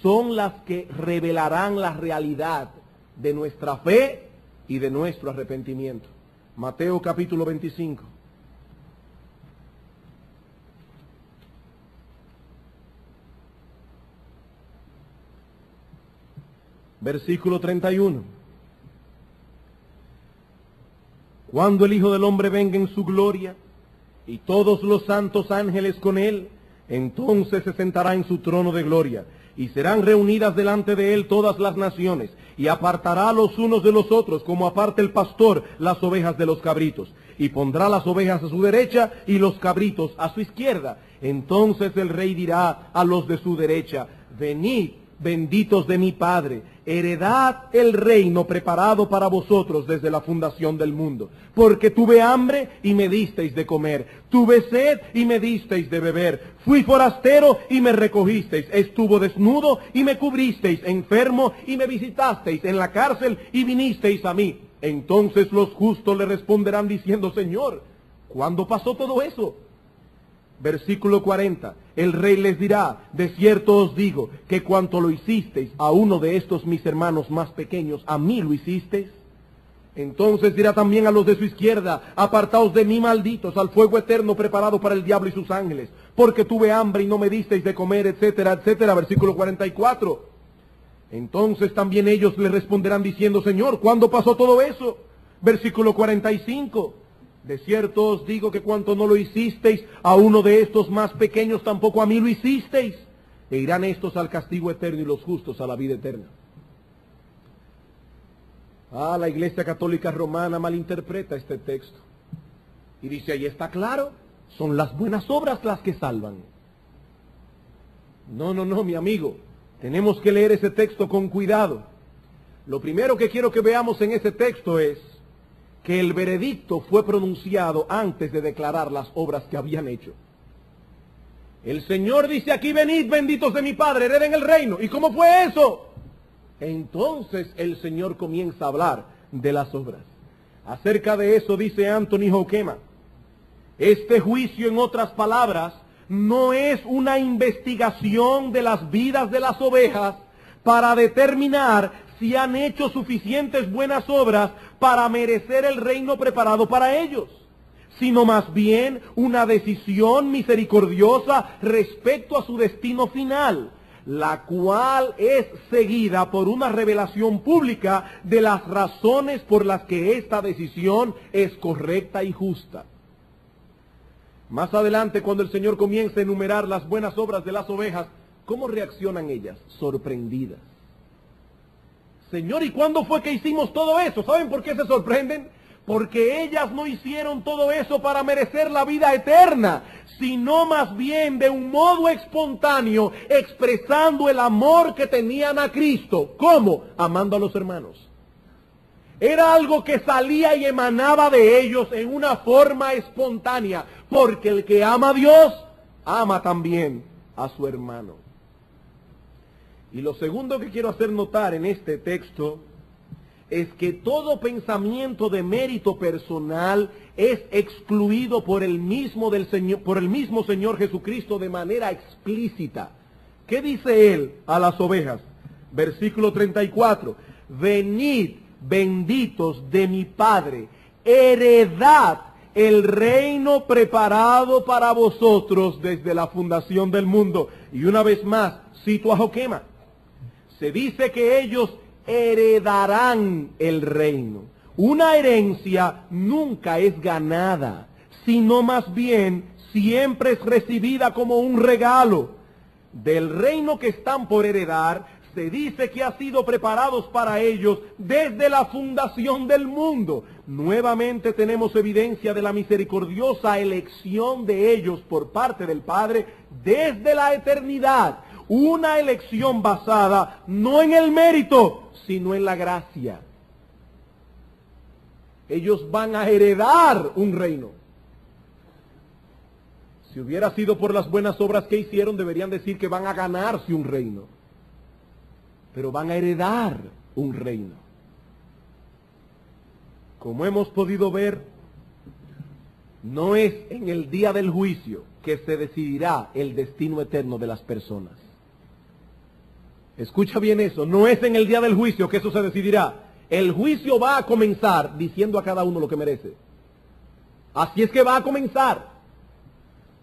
son las que revelarán la realidad de nuestra fe y de nuestro arrepentimiento. Mateo capítulo 25. Versículo 31. Cuando el Hijo del Hombre venga en su gloria y todos los santos ángeles con él, entonces se sentará en su trono de gloria y serán reunidas delante de él todas las naciones, y apartará los unos de los otros, como aparta el pastor las ovejas de los cabritos, y pondrá las ovejas a su derecha y los cabritos a su izquierda. Entonces el rey dirá a los de su derecha: venid, benditos de mi Padre, heredad el reino preparado para vosotros desde la fundación del mundo. Porque tuve hambre y me disteis de comer, tuve sed y me disteis de beber, fui forastero y me recogisteis, estuve desnudo y me cubristeis, enfermo y me visitasteis, en la cárcel y vinisteis a mí. Entonces los justos le responderán diciendo: Señor, ¿cuándo pasó todo eso? Versículo 40, el rey les dirá: de cierto os digo, que cuanto lo hicisteis a uno de estos mis hermanos más pequeños, a mí lo hicisteis. Entonces dirá también a los de su izquierda: apartaos de mí, malditos, al fuego eterno preparado para el diablo y sus ángeles, porque tuve hambre y no me disteis de comer, etcétera, etcétera. Versículo 44, entonces también ellos le responderán diciendo: Señor, ¿cuándo pasó todo eso? Versículo 45, de cierto os digo que cuanto no lo hicisteis a uno de estos más pequeños, tampoco a mí lo hicisteis. E irán estos al castigo eterno y los justos a la vida eterna. La Iglesia Católica Romana malinterpreta este texto. Y dice, ahí está claro, son las buenas obras las que salvan. No, mi amigo. Tenemos que leer ese texto con cuidado. Lo primero que quiero que veamos en ese texto es que el veredicto fue pronunciado antes de declarar las obras que habían hecho. El Señor dice aquí: venid, benditos de mi Padre, hereden el reino. ¿Y cómo fue eso? Entonces el Señor comienza a hablar de las obras. Acerca de eso dice Anthony Hoekema: este juicio, en otras palabras, no es una investigación de las vidas de las ovejas para determinar si han hecho suficientes buenas obras para merecer el reino preparado para ellos, sino más bien una decisión misericordiosa respecto a su destino final, la cual es seguida por una revelación pública de las razones por las que esta decisión es correcta y justa. Más adelante, cuando el Señor comienza a enumerar las buenas obras de las ovejas, ¿cómo reaccionan ellas? Sorprendidas. Señor, ¿y cuándo fue que hicimos todo eso? ¿Saben por qué se sorprenden? porque ellas no hicieron todo eso para merecer la vida eterna, sino más bien de un modo espontáneo, expresando el amor que tenían a Cristo. ¿Cómo? Amando a los hermanos. Era algo que salía y emanaba de ellos en una forma espontánea, porque el que ama a Dios, ama también a su hermano. Y lo segundo que quiero hacer notar en este texto es que todo pensamiento de mérito personal es excluido por el mismo Señor Jesucristo de manera explícita. ¿Qué dice él a las ovejas? Versículo 34. Venid, benditos de mi Padre, heredad el reino preparado para vosotros desde la fundación del mundo. Y una vez más, cito a Joquema. Se dice que ellos heredarán el reino. Una herencia nunca es ganada, sino más bien siempre es recibida como un regalo. Del reino que están por heredar, se dice que ha sido preparados para ellos desde la fundación del mundo. Nuevamente tenemos evidencia de la misericordiosa elección de ellos por parte del Padre desde la eternidad. Una elección basada no en el mérito, sino en la gracia. Ellos van a heredar un reino. Si hubiera sido por las buenas obras que hicieron, deberían decir que van a ganarse un reino. Pero van a heredar un reino. Como hemos podido ver, no es en el día del juicio que se decidirá el destino eterno de las personas. Escucha bien eso, no es en el día del juicio que eso se decidirá. El juicio va a comenzar diciendo a cada uno lo que merece. Así es que va a comenzar.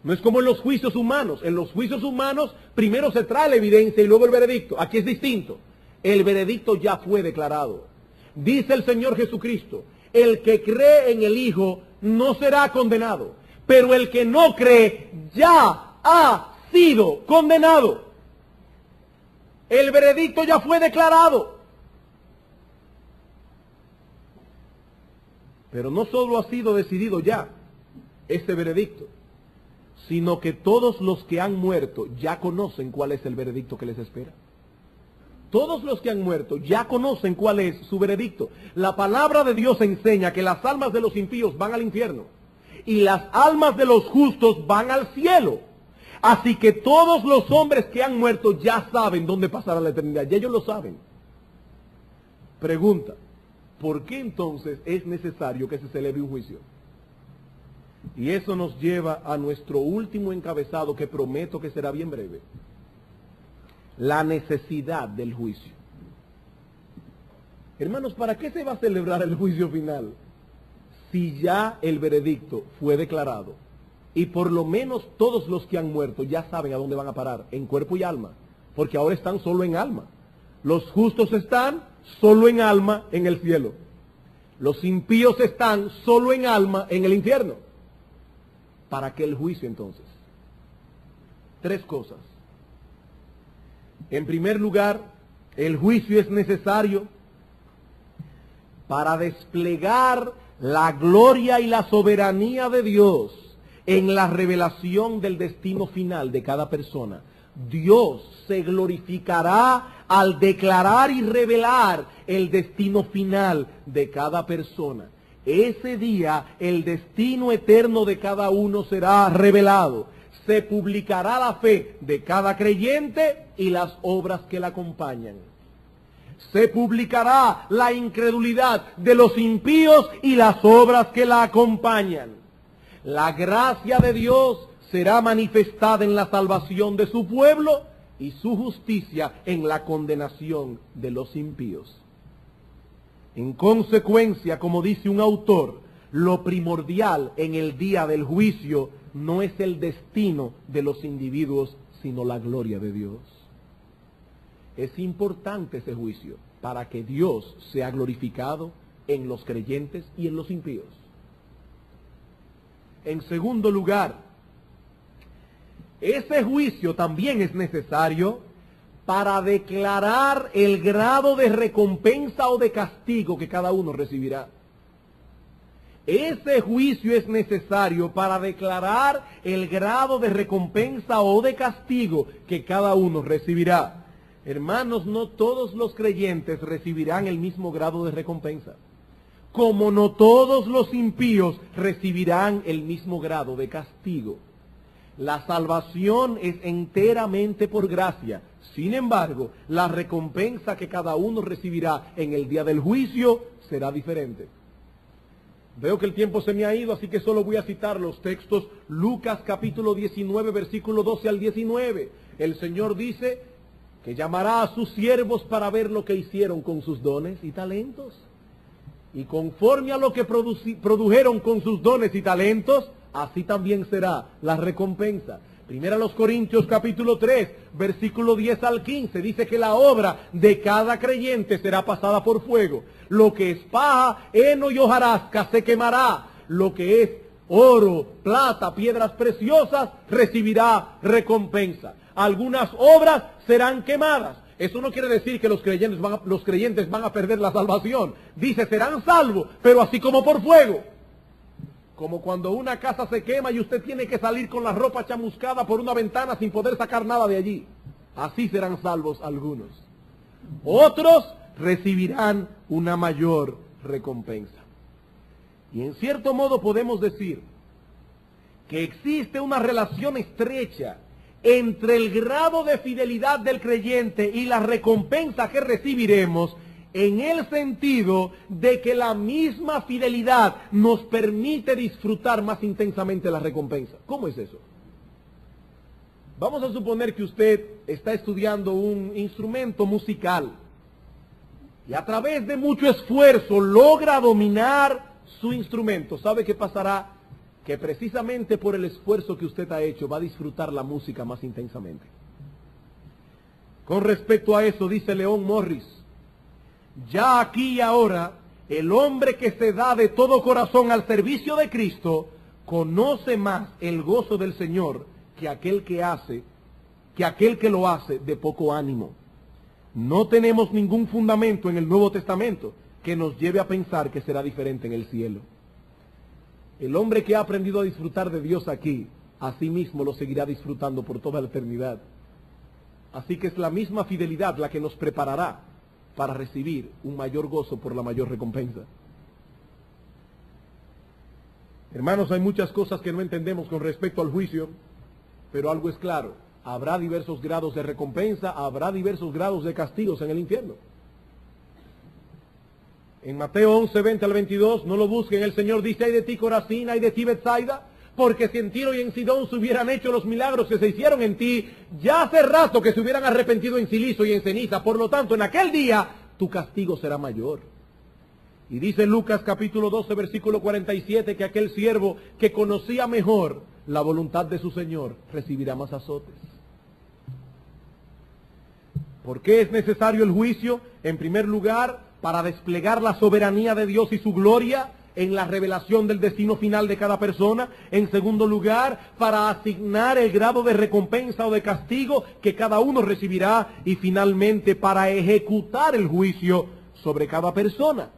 No es como en los juicios humanos. En los juicios humanos primero se trae la evidencia y luego el veredicto. Aquí es distinto. El veredicto ya fue declarado. Dice el Señor Jesucristo, el que cree en el Hijo no será condenado, pero el que no cree ya ha sido condenado. El veredicto ya fue declarado. Pero no solo ha sido decidido ya este veredicto, sino que todos los que han muerto ya conocen cuál es el veredicto que les espera. Todos los que han muerto ya conocen cuál es su veredicto. La palabra de Dios enseña que las almas de los impíos van al infierno y las almas de los justos van al cielo. Así que todos los hombres que han muerto ya saben dónde pasará la eternidad. Ya ellos lo saben. Pregunta, ¿por qué entonces es necesario que se celebre un juicio? Y eso nos lleva a nuestro último encabezado, que prometo que será bien breve. La necesidad del juicio. Hermanos, ¿para qué se va a celebrar el juicio final si ya el veredicto fue declarado? Y por lo menos todos los que han muerto ya saben a dónde van a parar, en cuerpo y alma, porque ahora están solo en alma. Los justos están solo en alma en el cielo. Los impíos están solo en alma en el infierno. ¿Para qué el juicio entonces? Tres cosas. En primer lugar, el juicio es necesario para desplegar la gloria y la soberanía de Dios en la revelación del destino final de cada persona. Dios se glorificará al declarar y revelar el destino final de cada persona. Ese día el destino eterno de cada uno será revelado. Se publicará la fe de cada creyente y las obras que la acompañan. Se publicará la incredulidad de los impíos y las obras que la acompañan. La gracia de Dios será manifestada en la salvación de su pueblo y su justicia en la condenación de los impíos. En consecuencia, como dice un autor, lo primordial en el día del juicio no es el destino de los individuos, sino la gloria de Dios. Es importante ese juicio para que Dios sea glorificado en los creyentes y en los impíos. En segundo lugar, ese juicio también es necesario para declarar el grado de recompensa o de castigo que cada uno recibirá. Ese juicio es necesario para declarar el grado de recompensa o de castigo que cada uno recibirá. Hermanos, no todos los creyentes recibirán el mismo grado de recompensa, como no todos los impíos recibirán el mismo grado de castigo. La salvación es enteramente por gracia. Sin embargo, la recompensa que cada uno recibirá en el día del juicio será diferente. Veo que el tiempo se me ha ido, así que solo voy a citar los textos. Lucas capítulo 19, versículo 12 al 19. El Señor dice que llamará a sus siervos para ver lo que hicieron con sus dones y talentos. Y conforme a lo que produjeron con sus dones y talentos, así también será la recompensa. Primera a los Corintios capítulo 3, versículo 10 al 15, dice que la obra de cada creyente será pasada por fuego. Lo que es paja, heno y hojarasca se quemará. Lo que es oro, plata, piedras preciosas, recibirá recompensa. Algunas obras serán quemadas. Eso no quiere decir que los creyentes van a perder la salvación. Dice, serán salvos, pero así como por fuego. Como cuando una casa se quema y usted tiene que salir con la ropa chamuscada por una ventana sin poder sacar nada de allí. Así serán salvos algunos. Otros recibirán una mayor recompensa. Y en cierto modo podemos decir que existe una relación estrecha entre el grado de fidelidad del creyente y la recompensa que recibiremos, en el sentido de que la misma fidelidad nos permite disfrutar más intensamente la recompensa. ¿Cómo es eso? Vamos a suponer que usted está estudiando un instrumento musical y a través de mucho esfuerzo logra dominar su instrumento. ¿Sabe qué pasará? Que precisamente por el esfuerzo que usted ha hecho va a disfrutar la música más intensamente. Con respecto a eso dice León Morris: ya aquí y ahora, el hombre que se da de todo corazón al servicio de Cristo conoce más el gozo del Señor que aquel que lo hace de poco ánimo. No tenemos ningún fundamento en el Nuevo Testamento que nos lleve a pensar que será diferente en el cielo. El hombre que ha aprendido a disfrutar de Dios aquí, a sí mismo lo seguirá disfrutando por toda la eternidad. Así que es la misma fidelidad la que nos preparará para recibir un mayor gozo por la mayor recompensa. Hermanos, hay muchas cosas que no entendemos con respecto al juicio, pero algo es claro: habrá diversos grados de recompensa, habrá diversos grados de castigos en el infierno. En Mateo 11, 20 al 22, no lo busquen, el Señor dice: ay de ti Corazín, ay de ti Betsaida, porque si en Tiro y en Sidón se hubieran hecho los milagros que se hicieron en ti, ya hace rato que se hubieran arrepentido en silicio y en ceniza. Por lo tanto, en aquel día tu castigo será mayor. Y dice Lucas capítulo 12, versículo 47, que aquel siervo que conocía mejor la voluntad de su Señor recibirá más azotes. ¿Por qué es necesario el juicio? En primer lugar, para desplegar la soberanía de Dios y su gloria en la revelación del destino final de cada persona. En segundo lugar, para asignar el grado de recompensa o de castigo que cada uno recibirá. Y finalmente, para ejecutar el juicio sobre cada persona.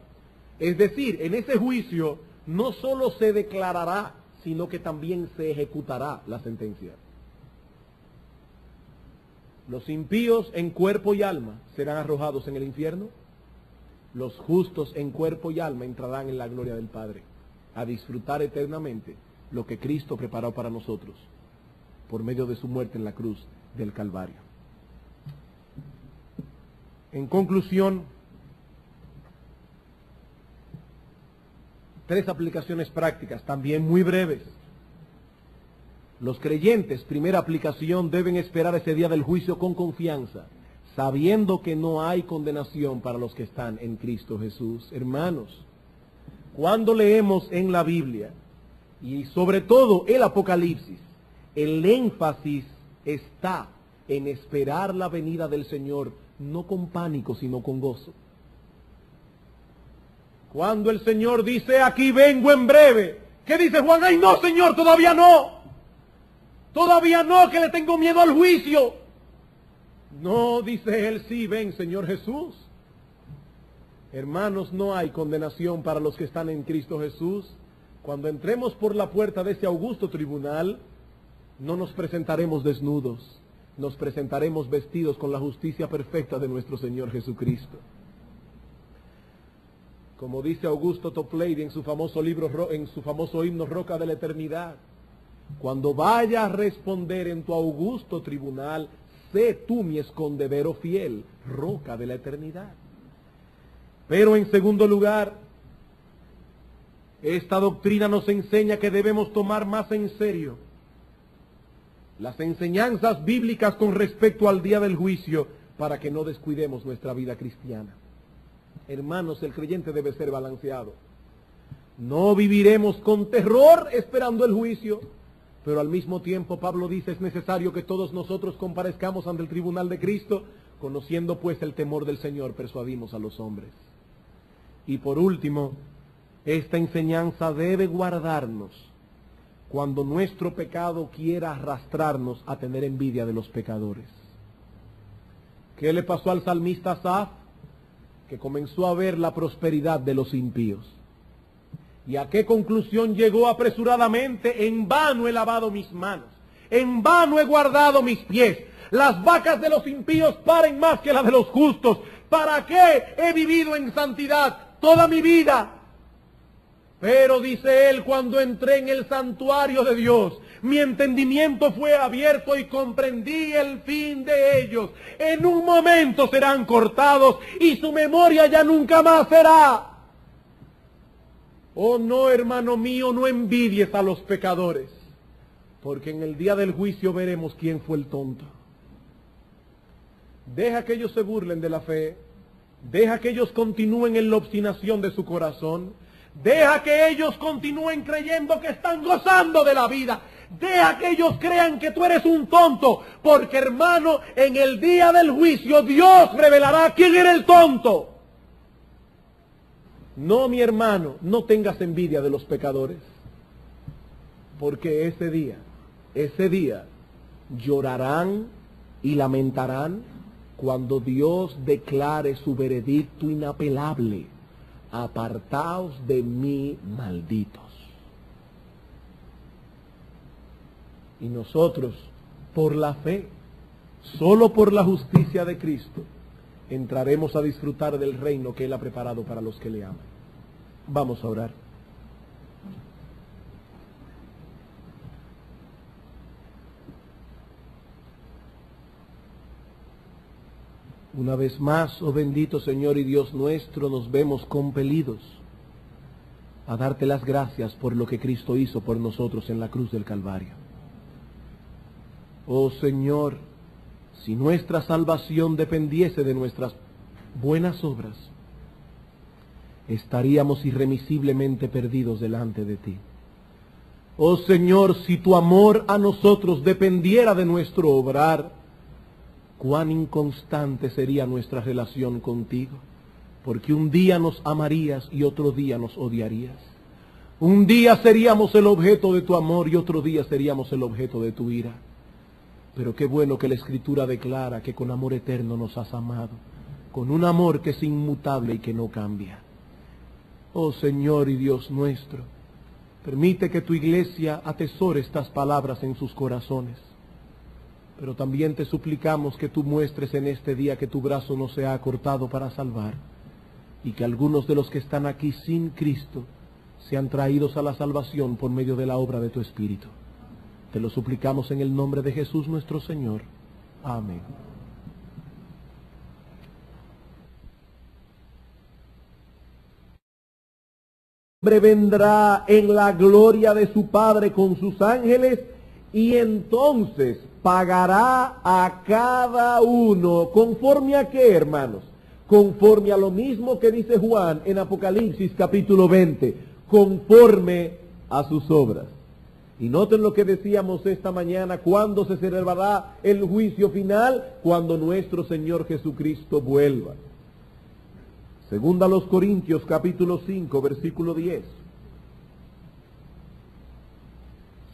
Es decir, en ese juicio no solo se declarará, sino que también se ejecutará la sentencia. Los impíos en cuerpo y alma serán arrojados en el infierno. Los justos en cuerpo y alma entrarán en la gloria del Padre, a disfrutar eternamente lo que Cristo preparó para nosotros por medio de su muerte en la cruz del Calvario. En conclusión, 3 aplicaciones prácticas, también muy breves. Los creyentes, primera aplicación, deben esperar ese día del juicio con confianza, sabiendo que no hay condenación para los que están en Cristo Jesús. Hermanos, cuando leemos en la Biblia, y sobre todo el Apocalipsis, el énfasis está en esperar la venida del Señor, no con pánico, sino con gozo. Cuando el Señor dice: aquí vengo en breve, ¿qué dice Juan? ¡Ay no, Señor, todavía no! Todavía no, que le tengo miedo al juicio. No, dice él: sí, ven, Señor Jesús. Hermanos, no hay condenación para los que están en Cristo Jesús. Cuando entremos por la puerta de ese augusto tribunal, no nos presentaremos desnudos, nos presentaremos vestidos con la justicia perfecta de nuestro Señor Jesucristo. Como dice Augusto Toplady en su famoso libro, en su famoso himno Roca de la Eternidad, cuando vaya a responder en tu augusto tribunal, sé tú mi escondedero fiel, roca de la eternidad. Pero en segundo lugar, esta doctrina nos enseña que debemos tomar más en serio las enseñanzas bíblicas con respecto al día del juicio para que no descuidemos nuestra vida cristiana. Hermanos, el creyente debe ser balanceado. No viviremos con terror esperando el juicio, pero al mismo tiempo Pablo dice es necesario que todos nosotros comparezcamos ante el tribunal de Cristo, conociendo pues el temor del Señor, persuadimos a los hombres. Y por último, esta enseñanza debe guardarnos cuando nuestro pecado quiera arrastrarnos a tener envidia de los pecadores. ¿Qué le pasó al salmista Asaf? Que comenzó a ver la prosperidad de los impíos. ¿Y a qué conclusión llegó apresuradamente? En vano he lavado mis manos, en vano he guardado mis pies. Las vacas de los impíos paren más que las de los justos. ¿Para qué he vivido en santidad toda mi vida? Pero dice él, cuando entré en el santuario de Dios, mi entendimiento fue abierto y comprendí el fin de ellos. En un momento serán cortados y su memoria ya nunca más será. Oh no, hermano mío, no envidies a los pecadores, porque en el día del juicio veremos quién fue el tonto. Deja que ellos se burlen de la fe, deja que ellos continúen en la obstinación de su corazón, deja que ellos continúen creyendo que están gozando de la vida, deja que ellos crean que tú eres un tonto, porque hermano, en el día del juicio Dios revelará quién era el tonto. No, mi hermano, no tengas envidia de los pecadores, porque ese día, llorarán y lamentarán cuando Dios declare su veredicto inapelable: apartaos de mí, malditos. Y nosotros, por la fe, solo por la justicia de Cristo, entraremos a disfrutar del reino que Él ha preparado para los que le aman. Vamos a orar. Una vez más, oh bendito Señor y Dios nuestro, nos vemos compelidos a darte las gracias por lo que Cristo hizo por nosotros en la cruz del Calvario. Oh Señor, si nuestra salvación dependiese de nuestras buenas obras, estaríamos irremisiblemente perdidos delante de ti. Oh Señor, si tu amor a nosotros dependiera de nuestro obrar, cuán inconstante sería nuestra relación contigo, porque un día nos amarías y otro día nos odiarías. Un día seríamos el objeto de tu amor y otro día seríamos el objeto de tu ira. Pero qué bueno que la Escritura declara que con amor eterno nos has amado, con un amor que es inmutable y que no cambia. Oh Señor y Dios nuestro, permite que tu iglesia atesore estas palabras en sus corazones. Pero también te suplicamos que tú muestres en este día que tu brazo no se ha acortado para salvar, y que algunos de los que están aquí sin Cristo sean traídos a la salvación por medio de la obra de tu Espíritu. Te lo suplicamos en el nombre de Jesús nuestro Señor. Amén. Vendrá en la gloria de su Padre con sus ángeles, y entonces pagará a cada uno conforme a qué, hermanos, conforme a lo mismo que dice Juan en Apocalipsis capítulo 20, conforme a sus obras. Y noten lo que decíamos esta mañana: ¿cuándo se celebrará el juicio final? Cuando nuestro Señor Jesucristo vuelva. Segunda a los Corintios capítulo 5 versículo 10.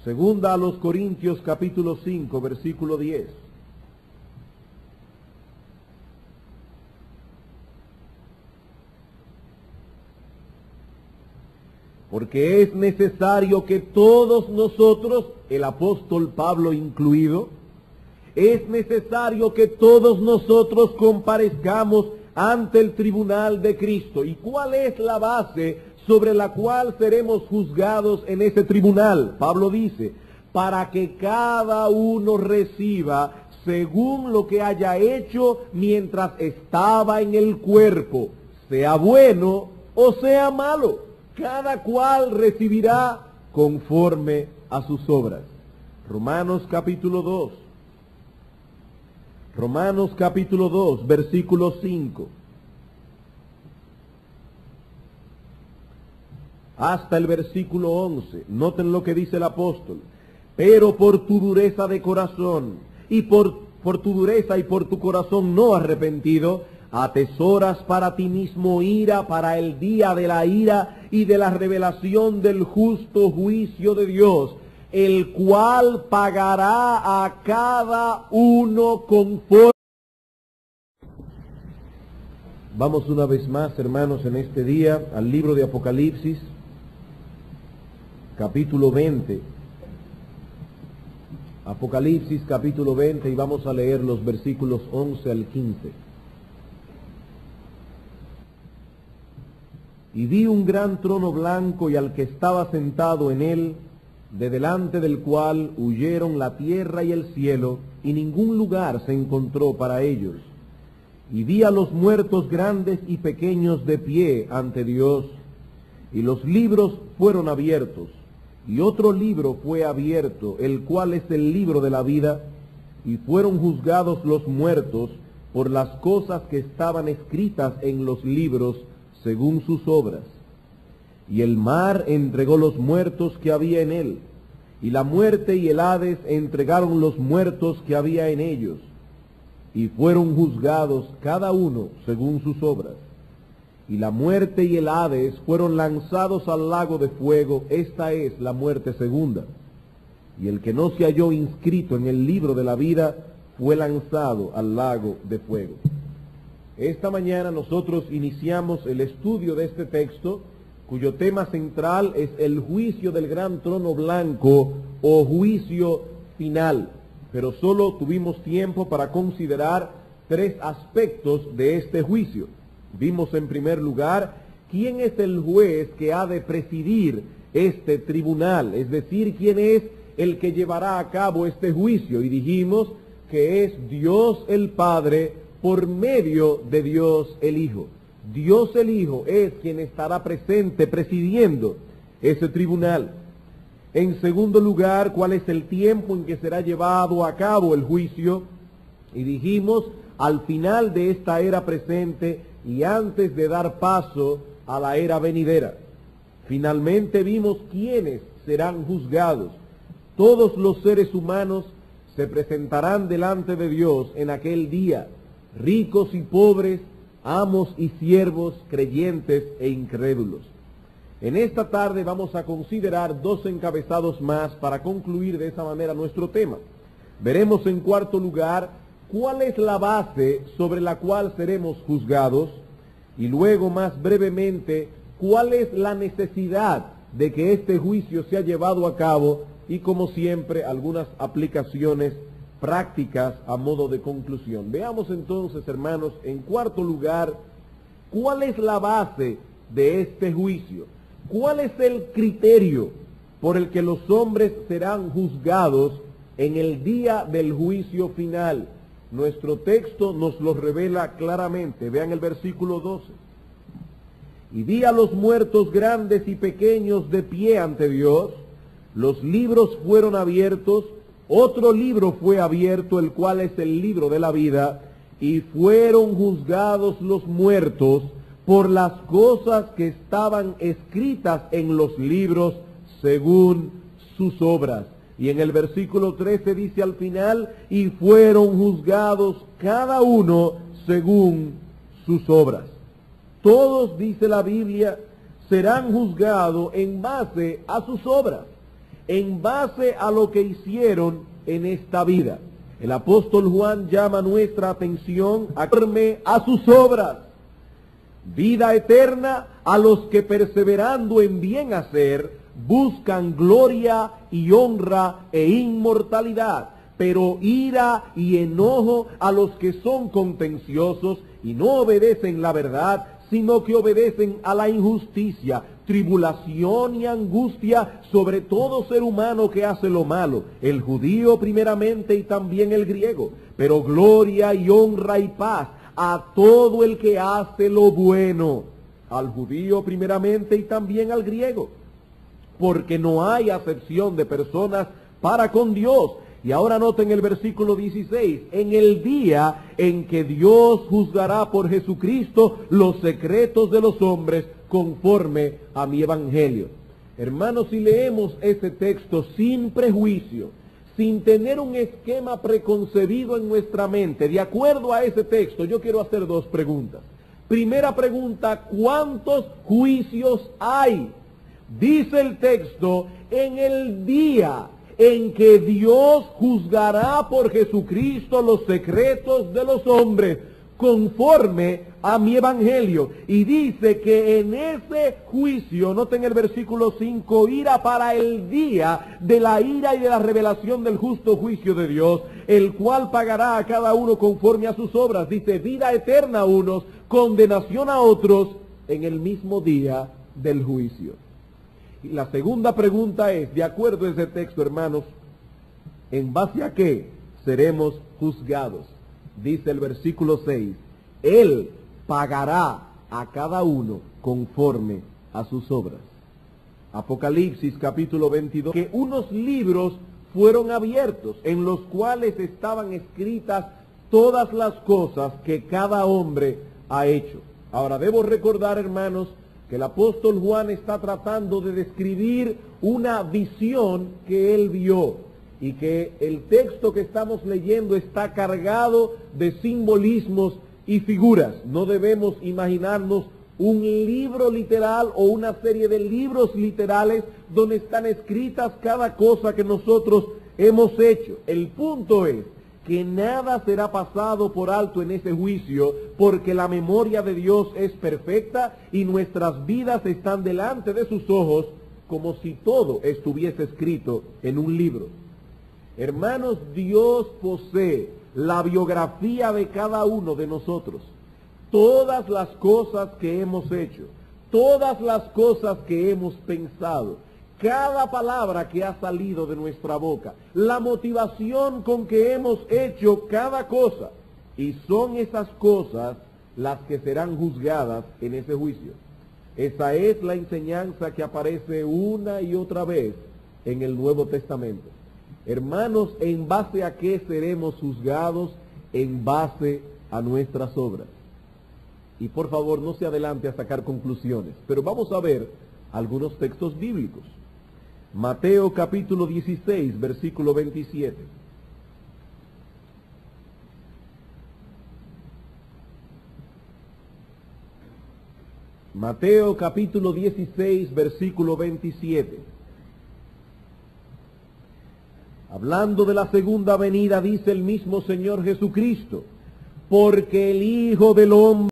Segunda a los Corintios capítulo 5 versículo 10. porque es necesario que todos nosotros, el apóstol Pablo incluido, es necesario que todos nosotros comparezcamos ante el tribunal de Cristo. ¿Y cuál es la base sobre la cual seremos juzgados en ese tribunal? Pablo dice, para que cada uno reciba según lo que haya hecho mientras estaba en el cuerpo, sea bueno o sea malo. Cada cual recibirá conforme a sus obras. Romanos capítulo 2. Romanos capítulo 2, versículo 5. Hasta el versículo 11. Noten lo que dice el apóstol. Pero por tu dureza de corazón y por tu dureza y por tu corazón no arrepentido, atesoras para ti mismo ira para el día de la ira y de la revelación del justo juicio de Dios, el cual pagará a cada uno conforme. Vamos una vez más, hermanos, en este día al libro de Apocalipsis, capítulo 20. Apocalipsis capítulo 20, y vamos a leer los versículos 11 al 15. Y vi un gran trono blanco y al que estaba sentado en él, de delante del cual huyeron la tierra y el cielo, y ningún lugar se encontró para ellos. Y vi a los muertos grandes y pequeños de pie ante Dios, y los libros fueron abiertos. Y otro libro fue abierto, el cual es el libro de la vida, y fueron juzgados los muertos por las cosas que estaban escritas en los libros según sus obras. Y el mar entregó los muertos que había en él, y la muerte y el Hades entregaron los muertos que había en ellos, y fueron juzgados cada uno según sus obras. Y la muerte y el Hades fueron lanzados al lago de fuego. Esta es la muerte segunda. Y el que no se halló inscrito en el libro de la vida fue lanzado al lago de fuego. Esta mañana nosotros iniciamos el estudio de este texto, cuyo tema central es el juicio del gran trono blanco o juicio final. Pero solo tuvimos tiempo para considerar tres aspectos de este juicio. Vimos en primer lugar quién es el juez que ha de presidir este tribunal, es decir, quién es el que llevará a cabo este juicio, y dijimos que es Dios el Padre por medio de Dios el Hijo. Dios el Hijo es quien estará presente presidiendo ese tribunal. En segundo lugar, cuál es el tiempo en que será llevado a cabo el juicio, y dijimos al final de esta era presente y antes de dar paso a la era venidera. Finalmente vimos quiénes serán juzgados. Todos los seres humanos se presentarán delante de Dios en aquel día, ricos y pobres, amos y siervos, creyentes e incrédulos. En esta tarde vamos a considerar dos encabezados más para concluir de esa manera nuestro tema. Veremos en cuarto lugar cuál es la base sobre la cual seremos juzgados, y luego más brevemente cuál es la necesidad de que este juicio sea llevado a cabo, y como siempre algunas aplicaciones prácticas a modo de conclusión. Veamos entonces, hermanos, en cuarto lugar, cuál es la base de este juicio, cuál es el criterio por el que los hombres serán juzgados en el día del juicio final. Nuestro texto nos lo revela claramente. Vean el versículo 12. Y vi a los muertos grandes y pequeños de pie ante Dios, los libros fueron abiertos, otro libro fue abierto, el cual es el libro de la vida, y fueron juzgados los muertos por las cosas que estaban escritas en los libros según sus obras. Y en el versículo 13 dice al final, y fueron juzgados cada uno según sus obras. Todos, dice la Biblia, serán juzgados en base a sus obras, en base a lo que hicieron en esta vida. El apóstol Juan llama nuestra atención a sus obras. Vida eterna a los que perseverando en bien hacer buscan gloria y honra e inmortalidad, pero ira y enojo a los que son contenciosos y no obedecen la verdad, sino que obedecen a la injusticia, tribulación y angustia sobre todo ser humano que hace lo malo, el judío primeramente y también el griego, pero gloria y honra y paz a todo el que hace lo bueno, al judío primeramente y también al griego, porque no hay acepción de personas para con Dios. Y ahora noten el versículo 16, en el día en que Dios juzgará por Jesucristo los secretos de los hombres conforme a mi evangelio. Hermanos, si leemos ese texto sin prejuicio, sin tener un esquema preconcebido en nuestra mente, de acuerdo a ese texto, yo quiero hacer dos preguntas. Primera pregunta, ¿cuántos juicios hay? Dice el texto, en el día en que Dios juzgará por Jesucristo los secretos de los hombres, conforme a mi evangelio. Y dice que en ese juicio, noten el versículo 5, ira para el día de la ira y de la revelación del justo juicio de Dios, el cual pagará a cada uno conforme a sus obras. Dice, vida eterna a unos, condenación a otros, en el mismo día del juicio. Y la segunda pregunta es, de acuerdo a ese texto, hermanos, ¿en base a qué seremos juzgados? Dice el versículo 6, Él pagará a cada uno conforme a sus obras. Apocalipsis capítulo 22, que unos libros fueron abiertos en los cuales estaban escritas todas las cosas que cada hombre ha hecho. Ahora debo recordar, hermanos, que el apóstol Juan está tratando de describir una visión que él vio y que el texto que estamos leyendo está cargado de simbolismos y figuras. No debemos imaginarnos un libro literal o una serie de libros literales donde están escritas cada cosa que nosotros hemos hecho. El punto es que nada será pasado por alto en ese juicio, porque la memoria de Dios es perfecta y nuestras vidas están delante de sus ojos como si todo estuviese escrito en un libro. Hermanos, Dios posee la biografía de cada uno de nosotros. Todas las cosas que hemos hecho, todas las cosas que hemos pensado, cada palabra que ha salido de nuestra boca, la motivación con que hemos hecho cada cosa, y son esas cosas las que serán juzgadas en ese juicio. Esa es la enseñanza que aparece una y otra vez en el Nuevo Testamento. Hermanos, ¿en base a qué seremos juzgados? En base a nuestras obras. Y por favor, no se adelante a sacar conclusiones, pero vamos a ver algunos textos bíblicos. Mateo capítulo 16, versículo 27. Mateo capítulo 16, versículo 27. Hablando de la segunda venida, dice el mismo Señor Jesucristo, porque el Hijo del Hombre